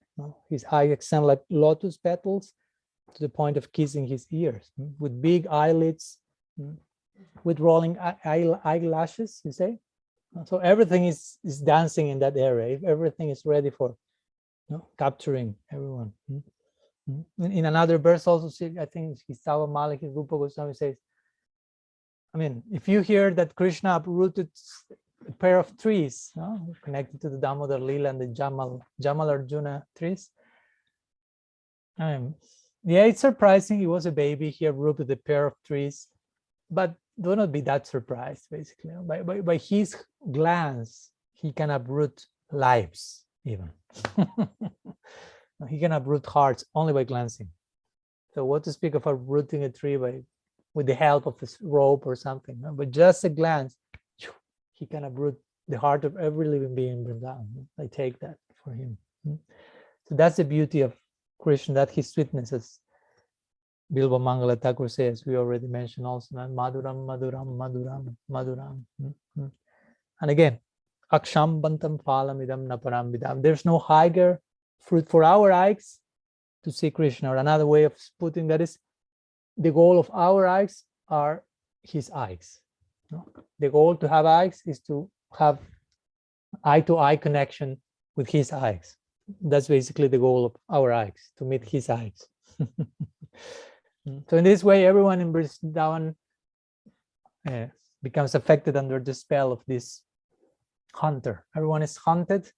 His eyes extend like lotus petals to the point of kissing his ears, with big eyelids, with rolling eyelashes, you say. So everything is dancing in that area. Everything is ready for capturing everyone. In another verse also, I think Hisawa Malik, Rupa Goswami says, I mean, if you hear that Krishna uprooted a pair of trees, connected to the Damodar Lila and the Jamal Arjuna trees, yeah, it's surprising. He was a baby, he uprooted a pair of trees, but do not be that surprised, basically. By his glance, he can uproot lives, even. He can uproot hearts only by glancing. So what to speak of uprooting a tree with the help of a rope or something? But just a glance, he can uproot the heart of every living being in Vrindavan. I take that for him. So that's the beauty of Krishna, that his sweetness, as Bilba Mangala Thakur says, we already mentioned also, Maduram, Maduram, Maduram, Maduram. And again, Aksham Bantam Phalamidam Naparam Vidam. There's no higher fruit for our eyes to see Krishna. Or another way of putting that is, the goal of our eyes are his eyes. The goal to have eyes is to have eye-to-eye connection with his eyes. That's basically the goal of our eyes, to meet his eyes. So in this way, everyone in Vrindavan becomes affected under the spell of this hunter. Everyone is hunted,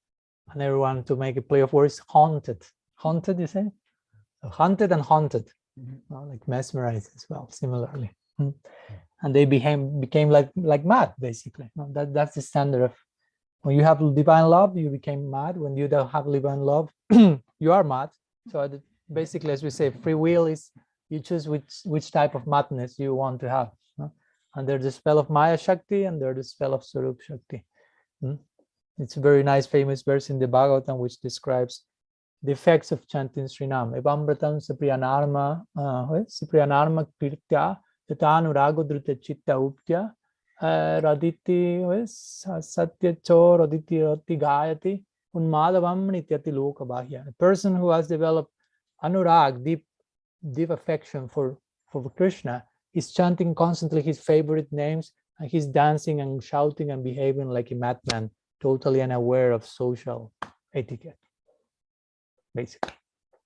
and everyone, to make a play of words, haunted. Haunted, you say? So hunted and haunted, like mesmerized as well, similarly. And they became like mad, basically. That's the standard of, when you have divine love, you became mad. When you don't have divine love, you are mad. So basically, as we say, free will is, you choose which type of madness you want to have. Under the spell of Maya Shakti, under the spell of Sarup Shakti. It's a very nice, famous verse in the Bhagavatam which describes the effects of chanting Srinam. Evambratam Sipriyanarma Kirtya Tatanuragodruta Chitta Uptya Raditi Satyacho Raditi Rati Gayati Unmadavam Nityati Loka Bahya. A person who has developed anurag, deep affection for Krishna, is chanting constantly his favorite names, and he's dancing and shouting and behaving like a madman, totally unaware of social etiquette, basically.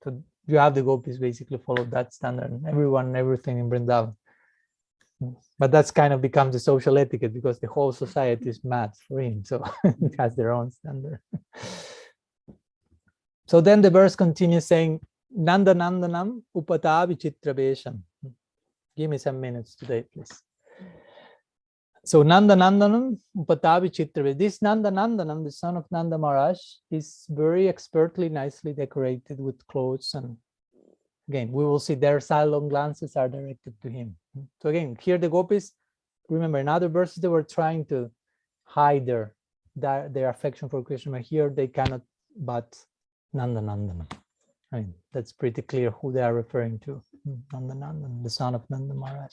So you have the Gopis basically follow that standard, everyone, everything in Vrindavan. But that's kind of becomes the social etiquette, because the whole society is mad for him, so it has their own standard. So then the verse continues saying, Nanda Nandanam Upata Vichitra Vesham. Give me some minutes today, please. So Nanda Nandanam Upatavi Chitra. This Nanda Nandanam, the son of Nanda Maharaj, is very expertly, nicely decorated with clothes. And again, we will see their sidelong glances are directed to him. So again, here the Gopis, remember in other verses, they were trying to hide their affection for Krishna. But here they cannot but Nanda Nandanam. I mean, that's pretty clear who they are referring to. Nanda Nandanam, the son of Nanda Maharaj.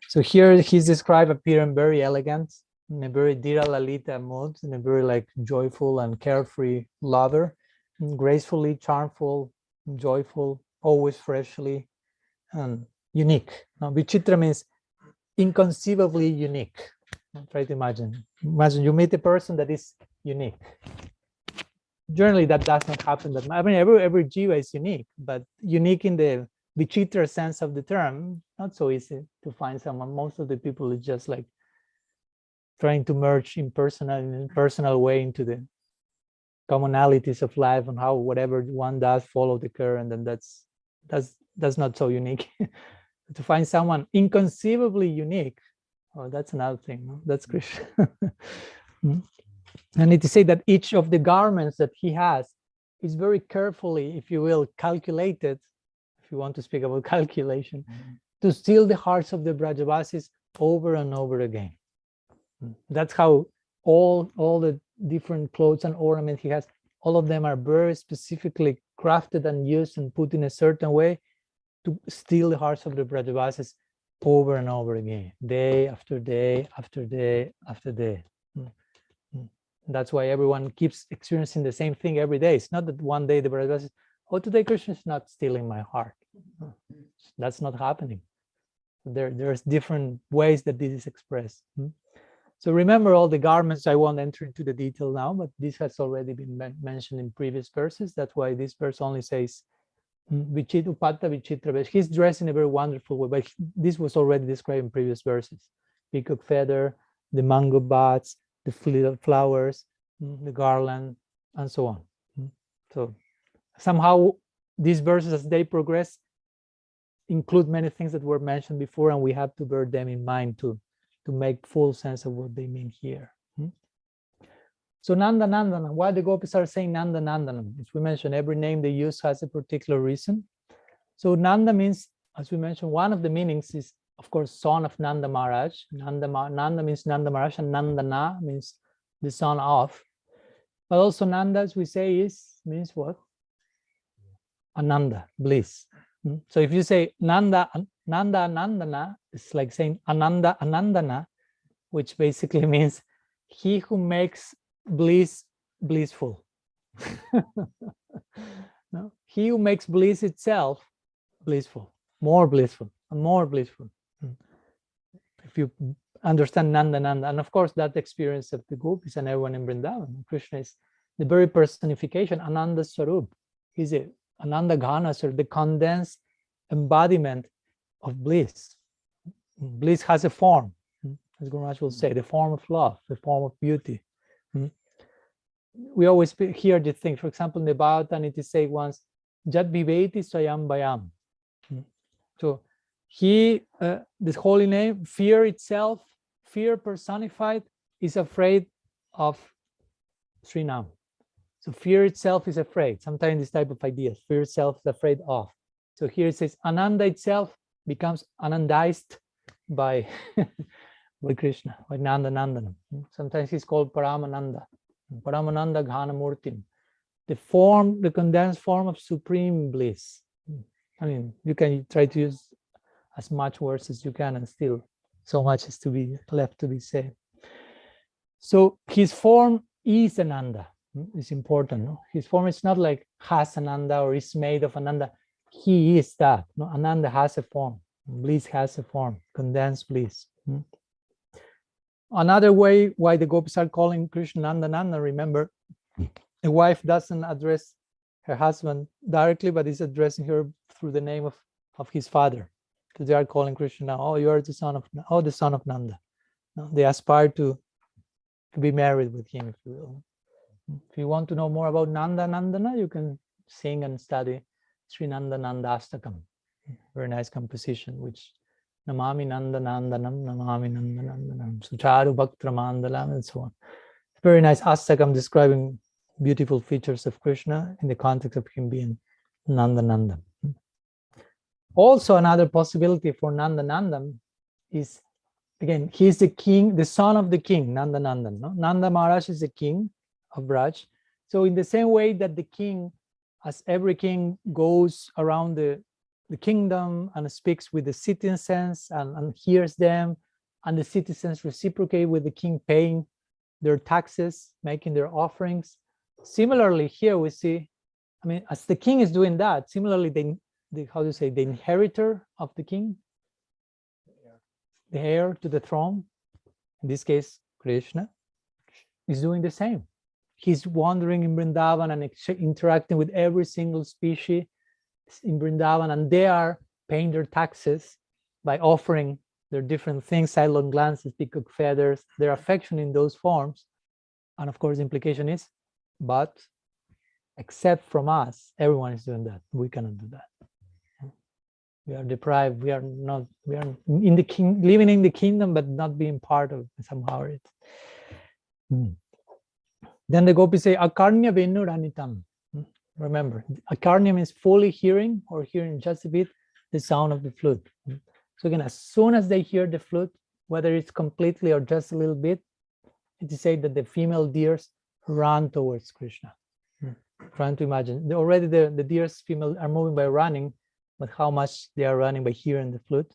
So here he's described appearing very elegant, in a very Dira Lalita mood, in a very like joyful and carefree lover, gracefully, charmful, joyful, always freshly, and unique. Now, Vichitra means inconceivably unique. Try to imagine. Imagine you meet a person that is unique. Generally, that does not happen. That I mean, every jiva is unique, but unique in the Vichitra sense of the term, not so easy to find someone. Most of the people is just like trying to merge in a personal way into the commonalities of life and how whatever one does follow the current, and that's not so unique. To find someone inconceivably unique, oh, that's another thing. No? That's Krishna. And it is said that each of the garments that he has is very carefully, if you will, calculated, if you want to speak about calculation, to steal the hearts of the Brajavasis over and over again. That's how all the different clothes and ornaments he has, all of them are very specifically crafted and used and put in a certain way to steal the hearts of the Brajavasis over and over again, day after day after day after day. That's why everyone keeps experiencing the same thing every day. It's not that one day the Brajavasis says, oh, today Krishna is not stealing my heart. That's not happening. There's different ways that this is expressed. So remember all the garments. I won't enter into the detail now, but this has already been mentioned in previous verses. That's why this verse only says Upata Vichitra. He's dressed in a very wonderful way, but this was already described in previous verses. Peacock feather, the mango buds, the flowers, the garland, and so on. So somehow these verses, as they progress, include many things that were mentioned before, and we have to bear them in mind to make full sense of what they mean here. So Nanda Nandanam, why the Gopis are saying Nanda Nandanam? As we mentioned, every name they use has a particular reason. So Nanda means, as we mentioned, one of the meanings is, of course, son of Nanda Maharaj. Nanda means Nanda Maharaj, and Nandana means the son of. But also Nanda, as we say, means what? Ananda, bliss. So if you say Nanda Anandana, it's like saying Ananda Anandana, which basically means he who makes bliss blissful. No? He who makes bliss itself blissful, more blissful, and more blissful. If you understand Nanda, and of course that experience of the Gopis and everyone in Vrindavan, Krishna is the very personification, Ananda Swarup. He's a Ananda Ghana, so the condensed embodiment of bliss. Bliss has a form, as Guru Maharaj will say, the form of love, the form of beauty. We always hear the thing, for example, in the Bhagavatam, it is said once, Jat Viveti Swayam Bayam. So he, this holy name, fear itself, fear personified, is afraid of Srinam. So fear itself is afraid. Sometimes this type of ideas, fear itself is afraid of. So here it says Ananda itself becomes anandized by, by Krishna, by Nanda Nandanam. Sometimes he's called Paramananda, Paramananda Ghanamurtim, the form, the condensed form of supreme bliss. I mean, you can try to use as much words as you can, and still so much is to be left to be said. So his form is Ananda. It's important. No? His form is not like has Ananda or is made of Ananda. He is that. No? Ananda has a form. Bliss has a form. Condensed bliss. Another way why the Gopis are calling Krishna Nanda Nanda, remember, a wife doesn't address her husband directly, but is addressing her through the name of his father. So they are calling Krishna now, oh, you are the son of Nanda. No? They aspire to be married with him, if you will. If you want to know more about Nanda Nandana, you can sing and study Sri Nanda Nanda Astakam. Very nice composition, which Namami Nandanandanam, Namami Nandanandanam, Sucharu Bhaktramandalam, and so on. Very nice Astakam describing beautiful features of Krishna in the context of him being Nandanandam. Also, another possibility for Nandanandam is, again, he is the king, the son of the king, Nandanandan. No? Nanda Maharaj is the king of Braj. So in the same way that the king, as every king goes around the kingdom and speaks with the citizens and hears them, and the citizens reciprocate with the king paying their taxes, making their offerings. Similarly, here we see, I mean, as the king is doing that, similarly, how do you say, the inheritor of the king, the heir to the throne, in this case, Krishna, is doing the same. He's wandering in Vrindavan and interacting with every single species in Vrindavan, and they are paying their taxes by offering their different things, sidelong glances, peacock feathers, their affection in those forms. And of course, the implication is, but except from us, everyone is doing that. We cannot do that. We are deprived. We are in the king, living in the kingdom, but not being part of it somehow. Then the Gopis say, Akarnya Venu Ranitam. Remember, Akarnya means fully hearing or hearing just a bit the sound of the flute. So again, as soon as they hear the flute, whether it's completely or just a little bit, it is said that the female deers run towards Krishna. Trying to imagine, already the deers female are moving by running, but how much they are running by hearing the flute.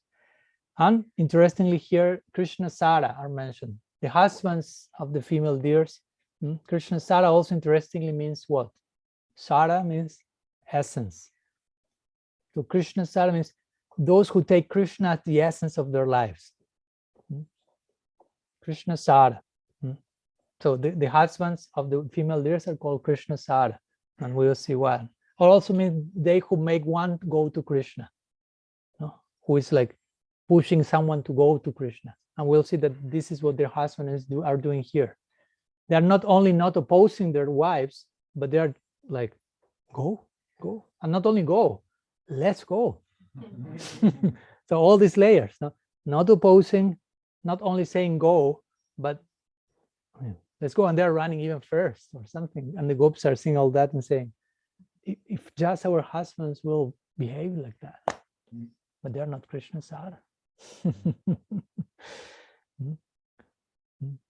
And interestingly here, Krishna Sara are mentioned. The husbands of the female deers. Krishna Sara also interestingly means what? Sara means essence. So Krishna Sara means those who take Krishna as the essence of their lives. Krishna Sara. So the husbands of the female deers are called Krishna Sara, and we will see why. Or also means they who make one go to Krishna, who is like pushing someone to go to Krishna. And we'll see that this is what their husbands are doing here. They are not only not opposing their wives, but they are like, go, and not only go, let's go. So all these layers, not opposing, not only saying go, but let's go, and they're running even first or something. And the Gopis are seeing all that and saying, if just our husbands will behave like that, but they're not Krishna Sara.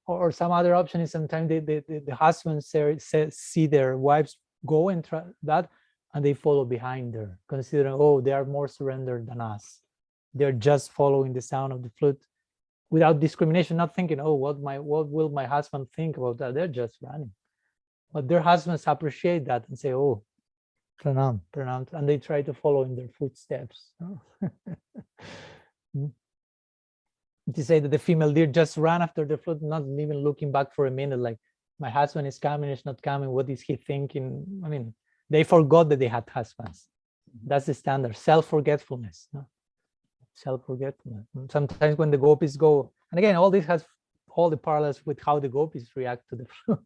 Or some other option is sometimes the husbands see their wives go and try that, and they follow behind her, considering, oh, they are more surrendered than us. They're just following the sound of the flute without discrimination, not thinking, oh, what will my husband think about that? They're just running. But their husbands appreciate that and say, oh, pranam, and they try to follow in their footsteps. To say that the female deer just ran after the flute, not even looking back for a minute, like, my husband is coming, is not coming, what is he thinking? I mean, they forgot that they had husbands. That's the standard, self-forgetfulness. Self-forgetfulness. Sometimes when the Gopis go, and again, all this has all the parallels with how the Gopis react to the flute.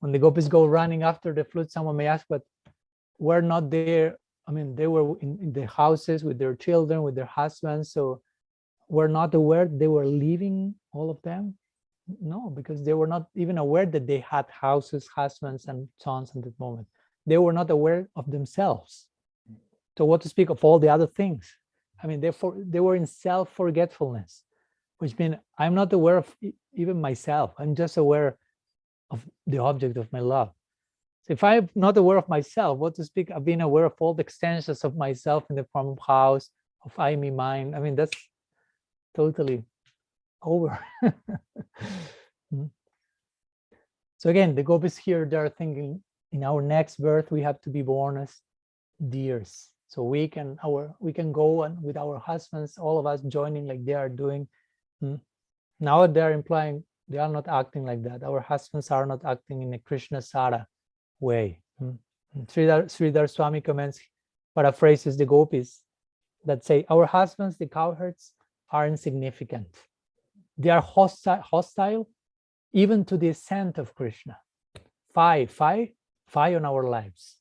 When the Gopis go running after the flute, someone may ask, but we're not there. I mean, they were in the houses with their children, with their husbands, so we're not aware they were leaving all of them? No, because they were not even aware that they had houses, husbands, and sons at that moment. They were not aware of themselves. So what to speak of all the other things? I mean, therefore, they were in self-forgetfulness, which means I'm not aware of even myself. I'm just aware of the object of my love. So if I'm not aware of myself, what to speak of being aware of all the extensions of myself in the form of house, of I, me, mine? I mean, that's totally over. So again, the Gopis here, they're thinking, in our next birth, we have to be born as deers. So we can go and with our husbands, all of us joining like they are doing. Now they're implying they are not acting like that. Our husbands are not acting in a Krishna Sara way. Sridhar Swami comments, paraphrases the Gopis that say, our husbands, the cowherds, are insignificant. They are hostile even to the ascent of Krishna. Five on our lives.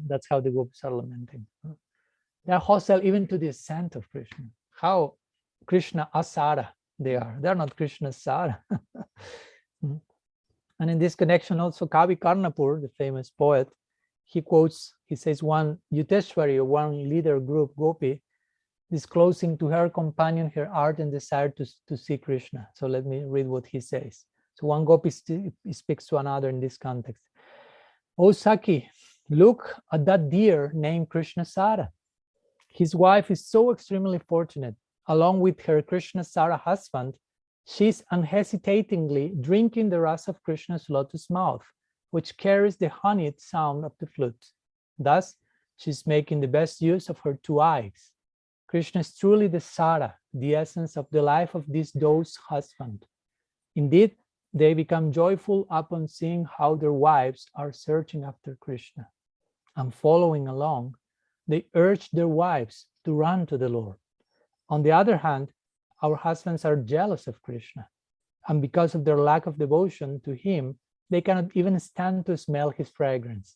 That's how the Gopis are lamenting. They are hostile even to the ascent of Krishna. How Krishna Asara they are. They're not Krishna Sara. And in this connection also Kavi Karnapur, the famous poet, he quotes, he says, one Yuteshwari, or one leader group, Gopi, disclosing to her companion her art and desire to see Krishna. So let me read what he says. So one Gopi speaks to another in this context. Oh Saki, look at that deer named Krishna Sara. His wife is so extremely fortunate. Along with her Krishna Sara husband, she's unhesitatingly drinking the rasa of Krishna's lotus mouth, which carries the honeyed sound of the flute. Thus, she's making the best use of her two eyes. Krishna is truly the Sara, the essence of the life of this doe's husband. Indeed, they become joyful upon seeing how their wives are searching after Krishna. And following along, they urge their wives to run to the Lord. On the other hand, our husbands are jealous of Krishna, and because of their lack of devotion to him, they cannot even stand to smell his fragrance.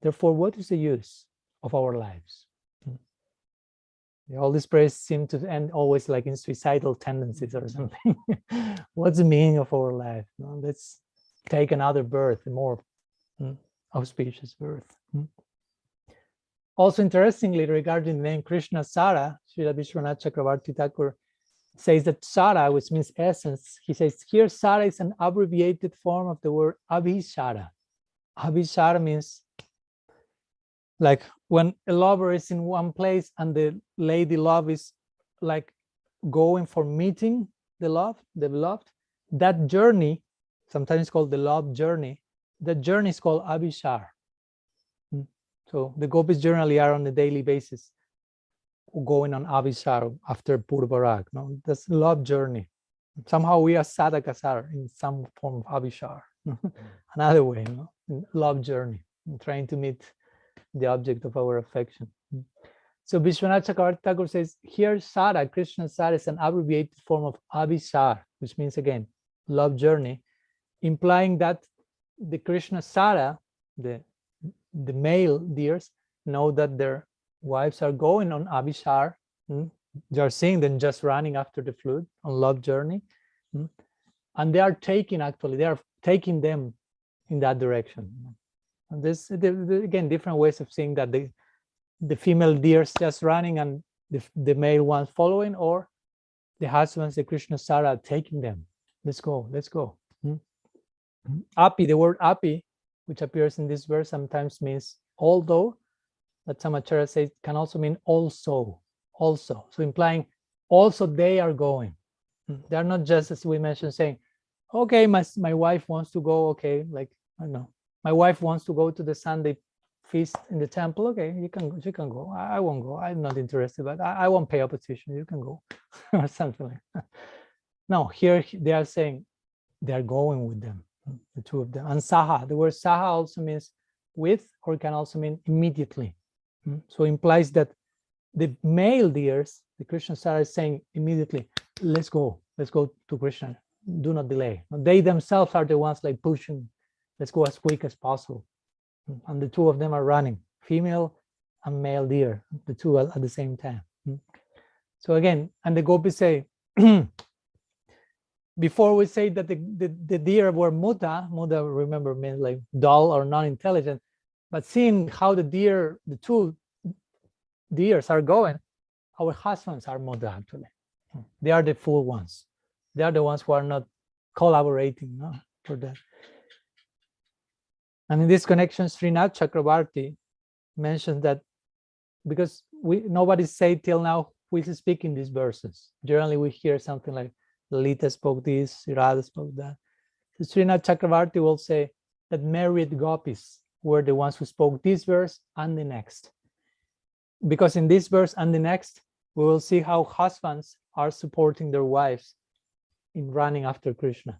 Therefore, what is the use of our lives? All these prayers seem to end always like in suicidal tendencies or something. What's the meaning of our life? No, let's take another birth, a more auspicious birth. Also, interestingly, regarding the name Krishna Sara, Srila Vishwanath Chakravarti Thakur says that Sara, which means essence, he says here Sara is an abbreviated form of the word Abhishara. Abhishara means like when a lover is in one place and the lady love is like going for meeting the beloved, that journey, sometimes called the love journey, that journey is called Abhishar. So the Gopis generally are on a daily basis going on Abhishar after Purvarag. No? That's love journey. Somehow we are sadhakas are in some form of Abhishar. Another way, love journey, trying to meet the object of our affection. So Vishwanath Chakravarti Thakur says, here Sara, Krishna Sara, is an abbreviated form of Abhishar, which means again, love journey, implying that the Krishna Sara, the male deers, know that their wives are going on Abhishar. They are seeing them just running after the flute on love journey. And they are taking them in that direction. And this, again, different ways of seeing that the female deers just running and the male ones following, or the husbands, the Krishna Sara, taking them. Let's go, let's go. Api, the word api, which appears in this verse, sometimes means although, but some acharyas say it can also mean also. So implying also they are going. They're not just, as we mentioned, saying, okay, my wife wants to go, okay, like, I don't know, my wife wants to go to the Sunday feast in the temple, okay, she can go. I won't go, I'm not interested, but I won't pay opposition, you can go, or something like that. No, here they are saying they're going with them, the two of them. And saha, the word saha also means with, or it can also mean immediately. So it implies that the male deers, the Krishna Sara, is saying immediately, let's go to Krishna, do not delay. They themselves are the ones like pushing, let's go as quick as possible. And the two of them are running, female and male deer, the two at the same time. So again, and the Gopis say, before we say that the deer were muda, remember means like dull or non-intelligent, but seeing how the two deers are going, our husbands are muda actually. They are the fool ones. They are the ones who are not collaborating for that. And in this connection, Srinath Chakravarti mentions that because nobody said till now who is speaking these verses. Generally, we hear something like Lalita spoke this, Radha spoke that. So Srinath Chakravarti will say that married Gopis were the ones who spoke this verse and the next. Because in this verse and the next, we will see how husbands are supporting their wives in running after Krishna.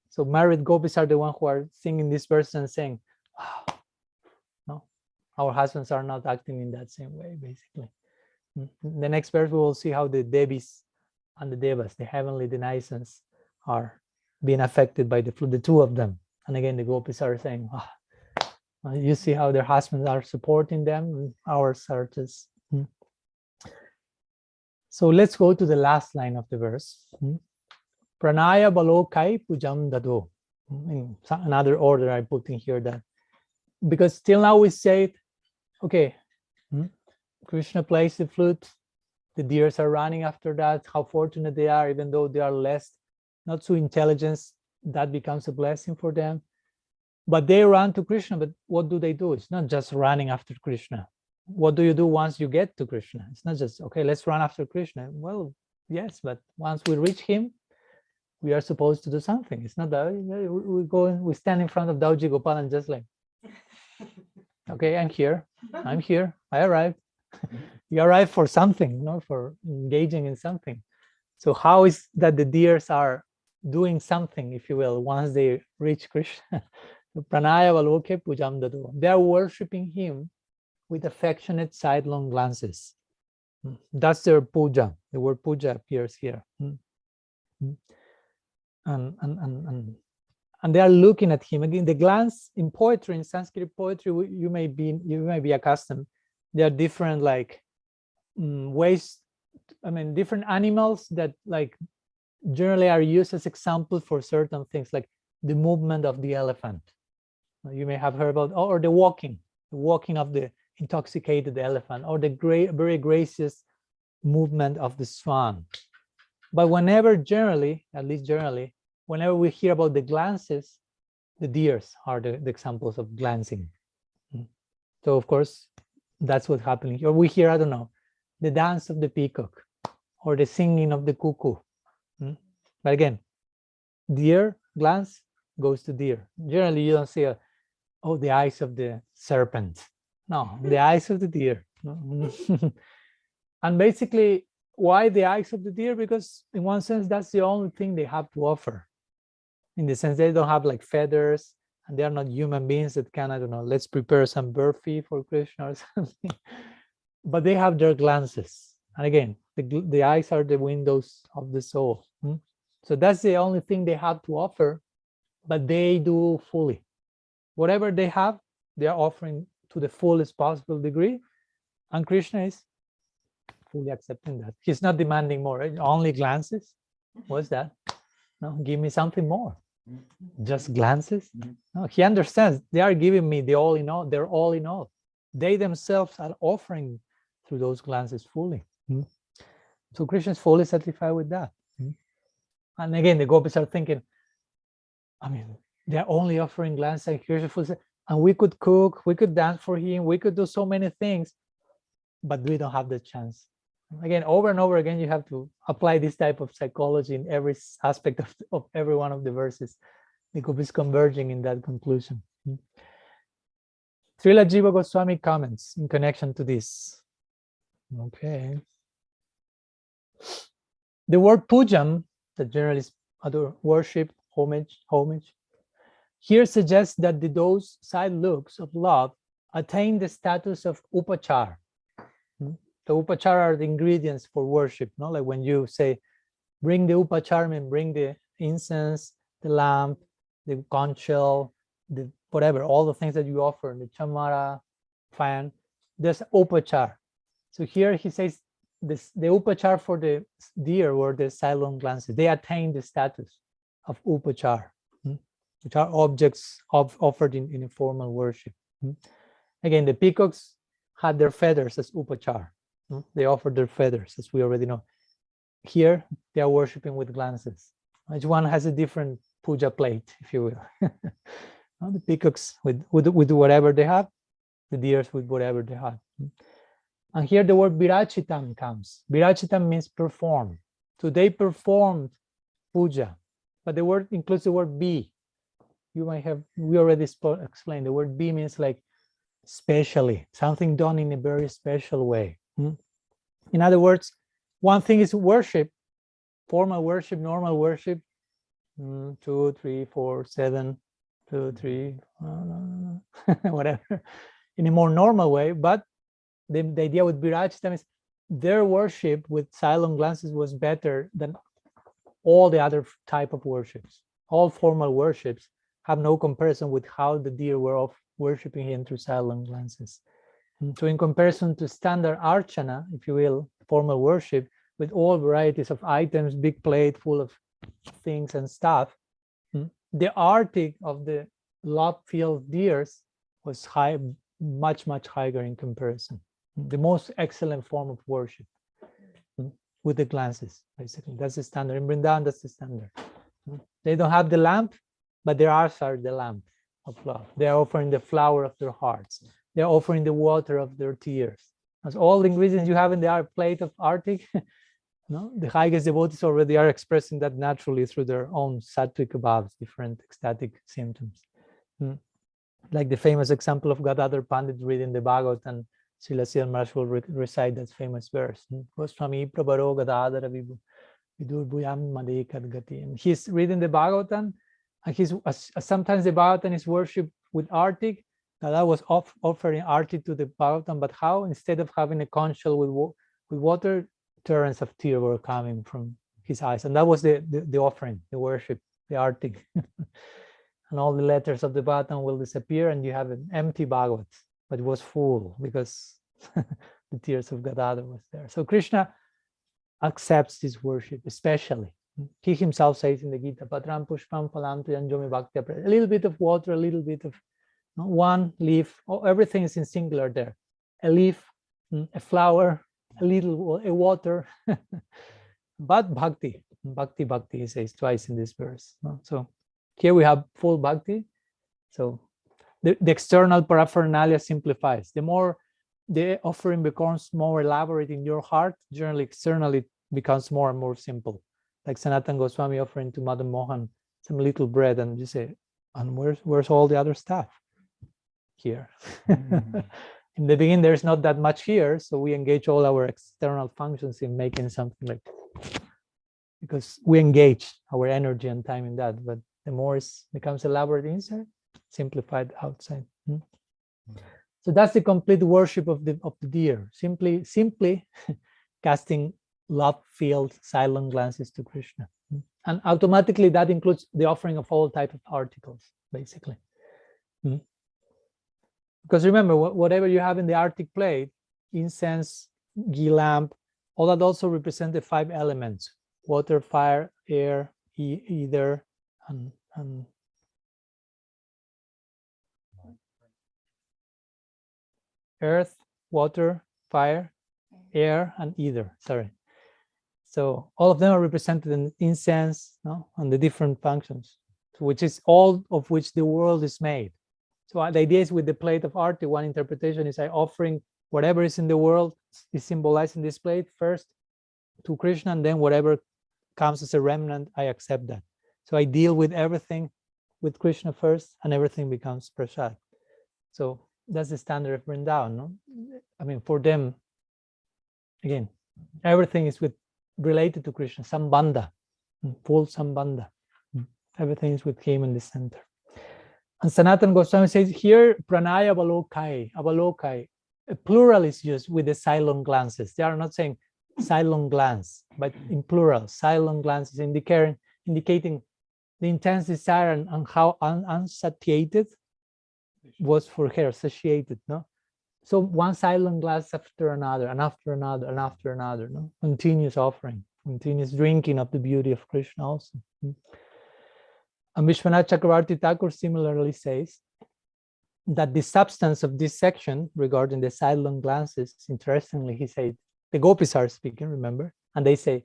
So married Gopis are the ones who are singing this verse and saying, oh, no, our husbands are not acting in that same way, basically. In the next verse, we will see how the Devis and the Devas, the heavenly denizens, are being affected by the two of them. And again, the Gopis are saying, oh, you see how their husbands are supporting them, and ours are just. So let's go to the last line of the verse. Pranaya balokai pujam dado. In another order I put in here that, because till now we say, okay, Krishna plays the flute, the deers are running after that, how fortunate they are, even though they are less, not so intelligent, that becomes a blessing for them. But they run to Krishna, but what do? It's not just running after Krishna. What do you do once you get to Krishna? It's not just, okay, let's run after Krishna. Well, yes, but once we reach him, we are supposed to do something. It's not that we stand in front of Dauji Gopal and just like, okay, I'm here, I arrived. You arrived for something, for engaging in something. So how is that the deers are doing something, if you will, once they reach Krishna? Pranaya valoke pujam dado. They are worshipping him with affectionate sidelong glances. That's their puja. The word puja appears here. And they are looking at him. Again, the glance in poetry, in Sanskrit poetry, you may be accustomed. There are different ways, different animals that generally are used as examples for certain things, like the movement of the elephant. You may have heard about, or the walking of the intoxicated elephant, or the very gracious movement of the swan. But whenever whenever we hear about the glances, the deers are the examples of glancing. So of course, that's what's happening here. We hear, I don't know, the dance of the peacock or the singing of the cuckoo. But again, deer glance goes to deer. Generally, you don't see the eyes of the serpent. No, the eyes of the deer. And basically, why the eyes of the deer? Because in one sense, that's the only thing they have to offer. In the sense they don't have feathers, and they are not human beings that can, I don't know, let's prepare some burfi for Krishna or something. But they have their glances. And again, the eyes are the windows of the soul. So that's the only thing they have to offer, but they do fully. Whatever they have, they are offering to the fullest possible degree. And Krishna is fully accepting that. He's not demanding more, right? Only glances. What's that? No, give me something more. Just glances? No, he understands they are giving me the all in all. They're all in all. They themselves are offering through those glances fully. So Krishna is fully satisfied with that. And again, the Gopis are thinking, they're only offering glances, and Krishna fully said, and we could cook, we could dance for him, we could do so many things, but we don't have the chance. Again, over and over again, you have to apply this type of psychology in every aspect of every one of the verses. The Gopis converging in that conclusion. Srila Jiva Goswami comments in connection to this. Okay. The word pujam, that generally is worship, homage, here suggests that those side looks of love attain the status of upachar. The upachar are the ingredients for worship, like when you say, bring the upachar, bring the incense, the lamp, the conch shell, the whatever, all the things that you offer, the chamara, fan, there's upachar. So here he says the upachar for the deer were the silent glances. They attain the status of upachar, which are objects offered in a formal worship. Again, the peacocks had their feathers as upachar. They offered their feathers, as we already know. Here, they are worshiping with glances. Each one has a different puja plate, if you will. The peacocks with whatever they have, the deers with whatever they have. And here the word virachitam comes. Virachitam means perform. So they performed puja, but the word includes the word be. We already explained, the word be means specially, something done in a very special way. In other words, one thing is worship, formal worship, normal worship, 2, 3, 4, 7, 2, 3, whatever, in a more normal way. But the idea with Virachitam is their worship with silent glances was better than all the other type of worships. All formal worships have no comparison with how the deer were worshiping him through silent glances. So in comparison to standard archana, if you will, formal worship, with all varieties of items, big plate full of things and stuff. The arctic of the love-filled deers was high, much higher in comparison. The most excellent form of worship with the glances, basically. That's the standard. In Vrindavan, that's the standard. They don't have the lamp, but their eyes are the lamp of love. They're offering the flower of their hearts. They're offering the water of their tears. As all the ingredients you have in the plate of arctic, the highest devotees already are expressing that naturally through their own sattvic bhavas, different ecstatic symptoms. Like the famous example of Gadadhar Pandit reading the Bhagavad, and Srila Sridhar Maharaj will recite that famous verse. Goswami Prabharo Gadadhara Vibhu Vidur Bhuyam Madekad Gati. And he's reading the Bhagavatam, and he's sometimes the Bhagavatam is worshipped with arctic. Gadadhar was offering arctic to the Bhagavatam, but how? Instead of having a conch shell with water, torrents of tears were coming from his eyes, and that was the offering, the worship, the arctic. And all the letters of the Bhagavatam will disappear, and you have an empty Bhagavat, but it was full because the tears of Gadadhar was there. So Krishna accepts this worship, especially. He himself says in the Gita, Patram Pushpam Phalam Tuyanjomi Bhakti. A little bit of water, a little bit of one leaf, everything is in singular there. A leaf, a flower, a water, but bhakti, he says twice in this verse. So here we have full bhakti. So the external paraphernalia simplifies. The more the offering becomes more elaborate in your heart, generally externally it becomes more and more simple. Like Sanatana Goswami offering to Madan Mohan some little bread, and you say, and where's all the other stuff? Here. In the beginning, there's not that much here, so we engage all our external functions in making something like, because we engage our energy and time in that. But the more it becomes elaborate inside, simplified outside. So that's the complete worship of the deer. Simply casting love-filled silent glances to Krishna, and automatically that includes the offering of all types of articles, basically. Because remember, whatever you have in the arctic plate, incense, ghee lamp, all that also represent the 5 elements: water, fire, air, ether, and earth, water, fire, air, and ether. Sorry. So all of them are represented in incense, and the different functions, which is all of which the world is made. So the idea is with the plate of arctic, one interpretation is offering whatever is in the world is symbolized in this plate first to Krishna, and then whatever comes as a remnant, I accept that. So I deal with everything with Krishna first, and everything becomes prasad. So that's the standard of Vrindavan. I mean, for them, again, everything is related to Krishna, sambandha, full sambandha. Everything is with him in the center. And Sanatana Goswami says here, pranaya avalokai. A plural is used with the silent glances. They are not saying silent glance, but in plural, silent glances, indicating the intense desire and how unsatiated was for her, satiated. So one silent glass after another, and after another, and after another. Continuous offering, continuous drinking of the beauty of Krishna also. And Vishwanath Chakravarti Thakur similarly says that the substance of this section regarding the silent glances, interestingly, he said, the Gopis are speaking, remember, and they say,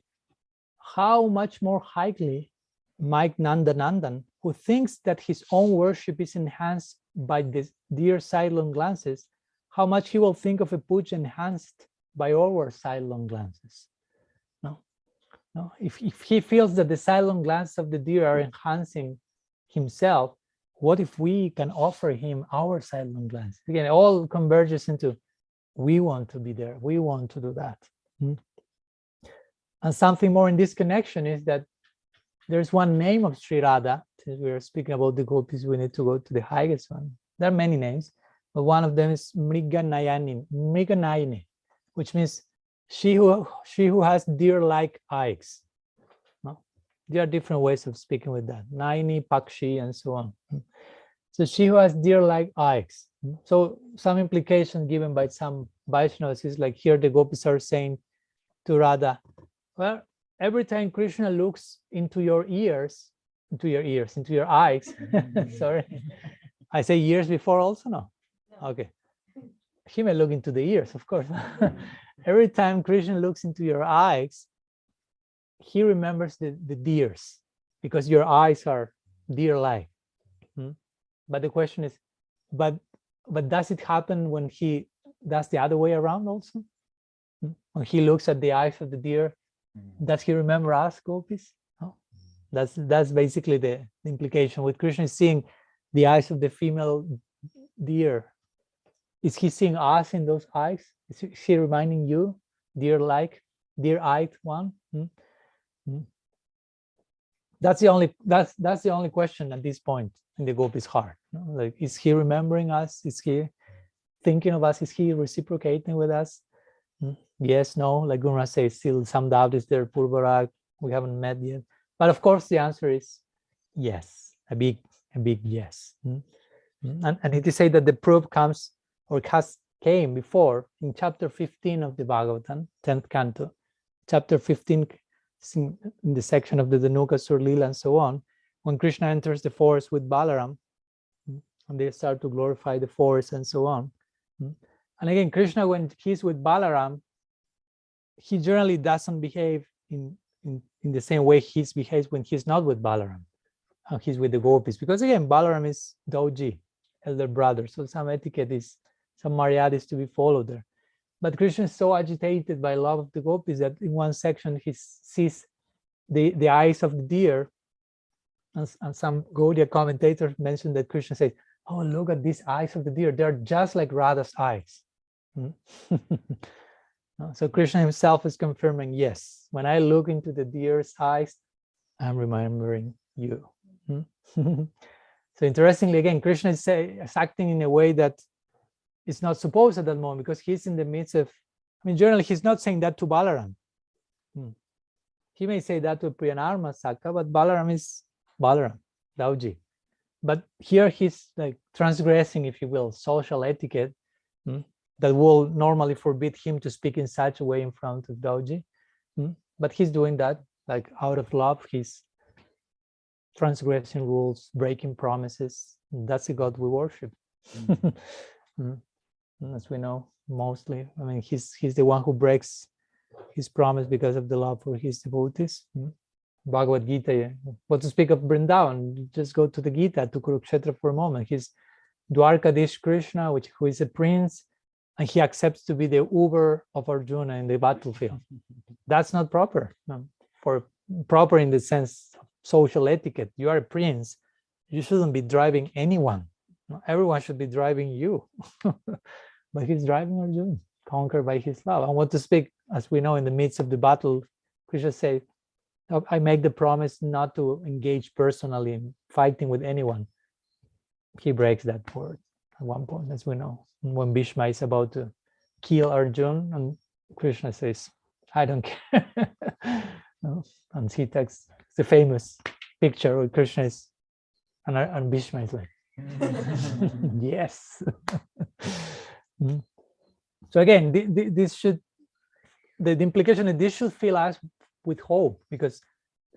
how much more highly might Nandanandan, who thinks that his own worship is enhanced by the dear silent glances, how much he will think of a puja enhanced by our silent glances. No, if he feels that the silent glance of the deer are enhancing himself, what if we can offer him our silent glance? Again, it all converges into, we want to be there, we want to do that. And something more in this connection is that there's one name of Sri Radha. Since we are speaking about the Gopis, we need to go to the highest one. There are many names, but one of them is Mriganayani, which means she who has deer-like eyes. There are different ways of speaking with that. Nayani, Pakshi, and so on. So she who has deer-like eyes. So some implication given by some Vaishnavas is like here the Gopis are saying to Radha, Well, every time Krishna looks into your eyes, sorry, I say ears before also, no? Okay. He may look into the ears, of course. Every time Krishna looks into your eyes, he remembers the deers, because your eyes are deer-like. But the question is, but does it happen when he does the other way around also? When he looks at the eyes of the deer, does he remember us, Gopis? No. That's basically the implication. With Krishna seeing the eyes of the female deer, is he seeing us in those eyes? Is he reminding you, deer-like, deer-eyed one? That's the only question at this point in the Gopis' heart. Like, is he remembering us? Is he thinking of us? Is he reciprocating with us? Yes, no. Like Gurma says, still some doubt is there. Purvarag, we haven't met yet. But of course, the answer is yes, a big yes. And it is said that the proof comes, or came before, in chapter 15 of the Bhagavatam, 10th canto. Chapter 15, in the section of the Dhanukasur Lila and so on, when Krishna enters the forest with Balaram, and they start to glorify the forest and so on. And again, Krishna, when he's with Balaram, he generally doesn't behave in the same way he behaves when he's not with Balaram. He's with the Gopis, because again, Balaram is Dauji, elder brother, so some etiquette is, some maryada is to be followed there. But Krishna is so agitated by love of the Gopis that in one section he sees the eyes of the deer, and some Gaudiya commentators mentioned that Krishna says, oh, look at these eyes of the deer, they're just like Radha's eyes. So Krishna himself is confirming, yes, when I look into the deer's eyes, I'm remembering you. So interestingly, again, Krishna is acting in a way that is not supposed at that moment, because he's in the midst of, generally he's not saying that to Balaram. He may say that to Priyanarma Sakha, but Balaram is Balaram, Dauji. But here he's like transgressing, if you will, social etiquette that will normally forbid him to speak in such a way in front of Dauji. But he's doing that like out of love. He's transgressing rules, breaking promises. That's the God we worship. As we know, mostly. He's the one who breaks his promise because of the love for his devotees. Bhagavad Gita, what to speak of Vrindavan, just go to the Gita, to Kurukshetra for a moment. He's Dwarkadish Krishna, who is a prince, and he accepts to be the Uber of Arjuna in the battlefield. That's not proper. Proper in the sense of social etiquette. You are a prince. You shouldn't be driving anyone. Everyone should be driving you. But he's driving Arjuna, conquered by his love. And what to speak, as we know, in the midst of the battle, Krishna says, I make the promise not to engage personally in fighting with anyone. He breaks that word at one point, as we know. When Bhishma is about to kill Arjuna, and Krishna says, I don't care. And he takes the famous picture where Krishna is, and Bhishma is like, yes. So again, this should, the implication is this should fill us with hope, because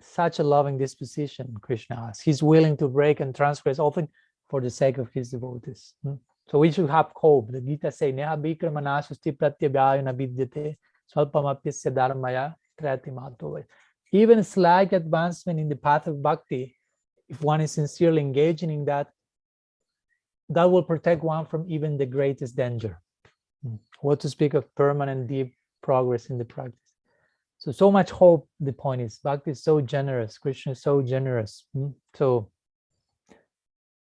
such a loving disposition Krishna has. He's willing to break and transgress often for the sake of his devotees. So we should have hope. The Gita says, Neha bikramana susti pratyabhyayana vidyate swalpamapyasya dharmaya tratimato. Even slight advancement in the path of bhakti, if one is sincerely engaging in that, that will protect one from even the greatest danger. What to speak of permanent deep progress in the practice. So much hope, the point is. Bhakti is so generous. Krishna is so generous. So,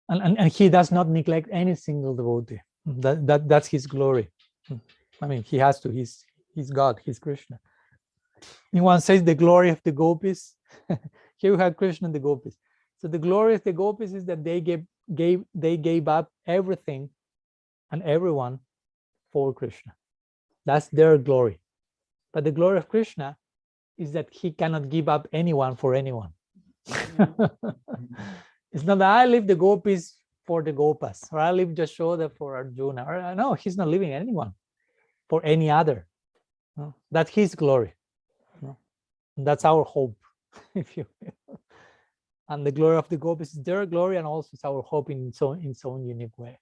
and he does not neglect any single devotee. That's his glory. He has to. He's God. He's Krishna. And one says the glory of the Gopis. Here we have Krishna and the Gopis. So the glory of the Gopis is that they gave up everything and everyone for Krishna. That's their glory. But the glory of Krishna is that he cannot give up anyone for anyone. It's not that I leave the Gopis for the Gopas, or I leave Jashoda for Arjuna. Or no, he's not leaving anyone for any other. That's his glory. And that's our hope, if you will. And the glory of the Gopis is their glory, and also it's our hope in its own unique way.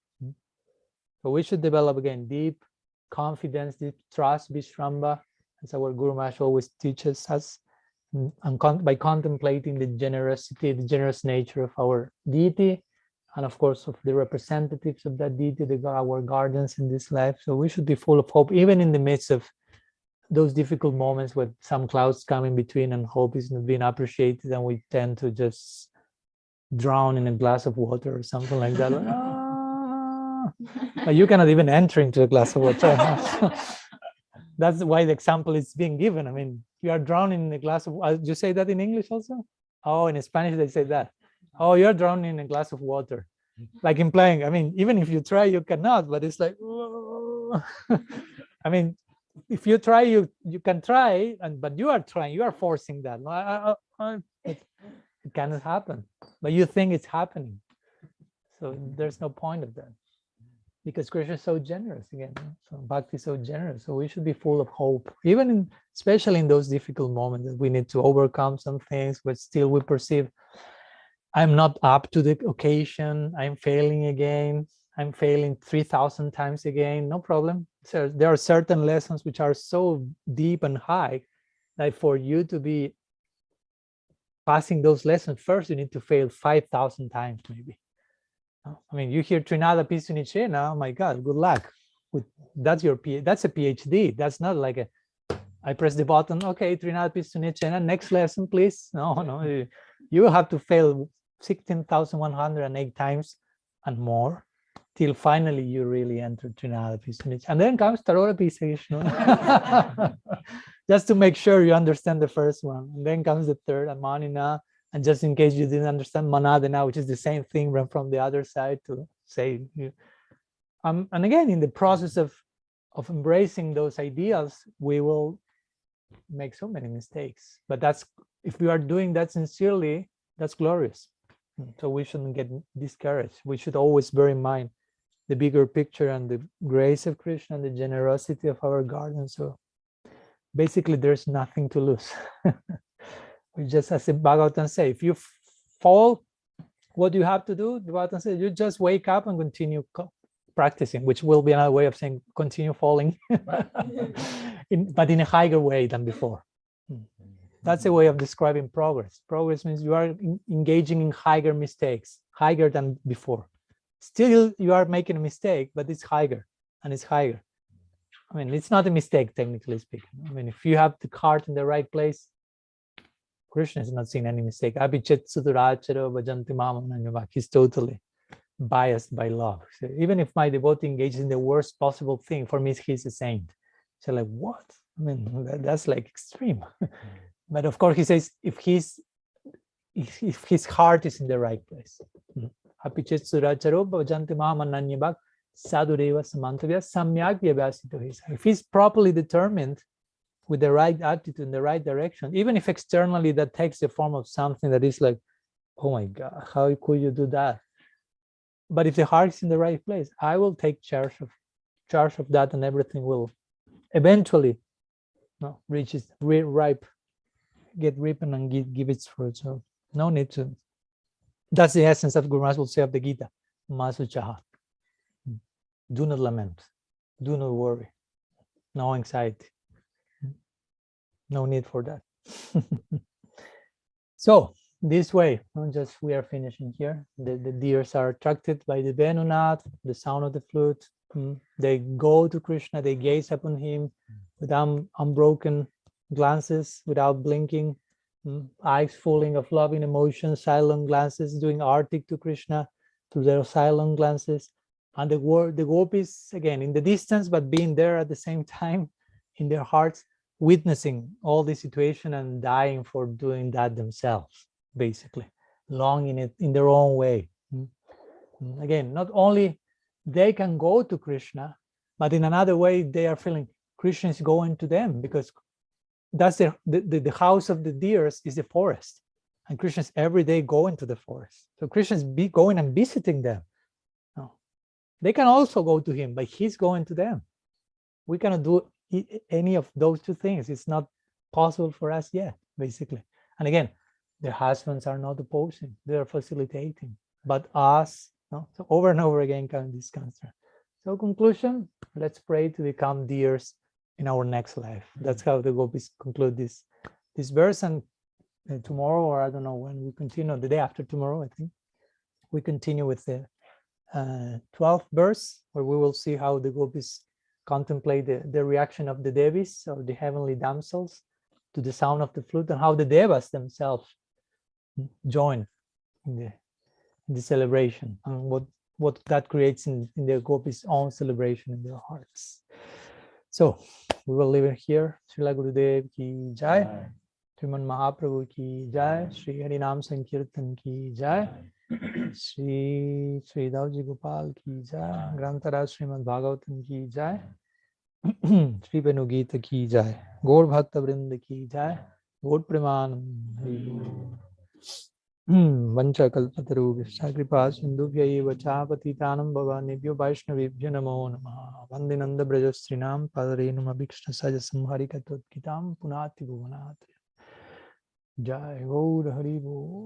So we should develop, again, deep confidence, deep trust, Vishramba, as our Guru Maharaj always teaches us, and by contemplating the generosity, the generous nature of our deity, and of course of the representatives of that deity, our guardians in this life. So we should be full of hope, even in the midst of those difficult moments where some clouds come in between and hope is not being appreciated, and we tend to just drown in a glass of water or something like that. But you cannot even enter into a glass of water. That's why the example is being given. I mean, you are drowning in a glass of, you say that in English also? Oh, in Spanish they say that. Oh, you're drowning in a glass of water. Like implying, I mean, even if you try, you cannot, but it's like, I mean, if you try, you can try, but you are trying, you are forcing that. It cannot happen, but you think it's happening. So there's no point of that, because Krishna is so generous again. So Bhakti is so generous. So we should be full of hope, even especially in those difficult moments that we need to overcome some things, but still we perceive, I'm not up to the occasion, I'm failing again, I'm failing 3,000 times again, no problem. So there are certain lessons which are so deep and high that for you to be passing those lessons, first you need to fail 5,000 times maybe. I mean, you hear Trinada Pisunicena, oh my God, good luck. That's a PhD. That's not like I press the button, okay, Trinada Pisunicena, next lesson, please. No, you have to fail 16,108 times and more till finally you really enter Trinada Pisunicena. And then comes Tarora Pisagishnu. Just to make sure you understand the first one. And then comes the third, Amanina. And just in case you didn't understand Manadana, which is the same thing from the other side, to say, and again, in the process of embracing those ideals, we will make so many mistakes. But that's, if we are doing that sincerely, that's glorious. So we shouldn't get discouraged. We should always bear in mind the bigger picture and the grace of Krishna and the generosity of our guardian. So basically, there's nothing to lose. We just, as the Bhagavatam say, if you fall, what you have to do, the Bhagavatam says, you just wake up and continue practicing, which will be another way of saying continue falling, but in a higher way than before. That's a way of describing progress. Progress means you are engaging in higher mistakes, higher than before. Still, you are making a mistake, but it's higher and it's higher. I mean, it's not a mistake, technically speaking. I mean, if you have the heart in the right place, Krishna has not seen any mistake. He's totally biased by love. So even if my devotee engages in the worst possible thing, for me, he's a saint. So like, what? I mean, that's like extreme. But of course, he says, if his heart is in the right place. If he's properly determined, with the right attitude in the right direction, even if externally that takes the form of something that is like, oh my God, how could you do that? But if the heart is in the right place, I will take charge of that, and everything will eventually reach its ripe, get ripened and give its fruit. So no need to. That's the essence of Guru Maharaj will say of the Gita. Masuchaha. Do not lament. Do not worry. No anxiety. No need for that. So this way, just we are finishing here. The deers are attracted by the Venu-gita, the sound of the flute. They go to Krishna, they gaze upon him with unbroken glances, without blinking, eyes fulling of loving emotions, silent glances, doing artik to Krishna through their silent glances. And the Gopis, again, in the distance, but being there at the same time in their hearts, witnessing all the situation and dying for doing that themselves, basically, longing it in their own way. Again, not only they can go to Krishna, but in another way, they are feeling Krishna is going to them, because that's the house of the deers is the forest, and Krishna is every day going to the forest. So Krishna is going and visiting them. No. They can also go to him, but he's going to them. We cannot do any of those two things. It's not possible for us yet. basically. And again, their husbands are not opposing, they are facilitating, but us, no? So over and over again comes this concern. So conclusion, let's pray to become deers in our next life. That's how the Gopis conclude this verse. And tomorrow, or I don't know when we continue, the day after tomorrow, I think, we continue with the 12th verse, where we will see how the Gopis contemplate the reaction of the Devis, or the heavenly damsels, to the sound of the flute, and how the Devas themselves join in the celebration, and what that creates in the Gopis' own celebration in their hearts. So we will leave it here. Srila Gurudev ki jai, Sriman Mahaprabhu ki jai, Sri Harinam Sankirtan ki jai, Sri Davji Gopal ki jai, Grantara Srimad Bhagavatam ki jai, Sri Venu-gita ki jai, Gaur Bhakta Vrinda ki jai, Gaur Premanam. Vancha kalpatarubhya kripa sindhubhya eva cha patitanam bhavanebhyo vaishnavebhyo namo namaha. Vande nanda brajastrinam padarenum abhikshta sajasam harikatotkitam punati bhuvanatri. Jai Gaur Hari Bol.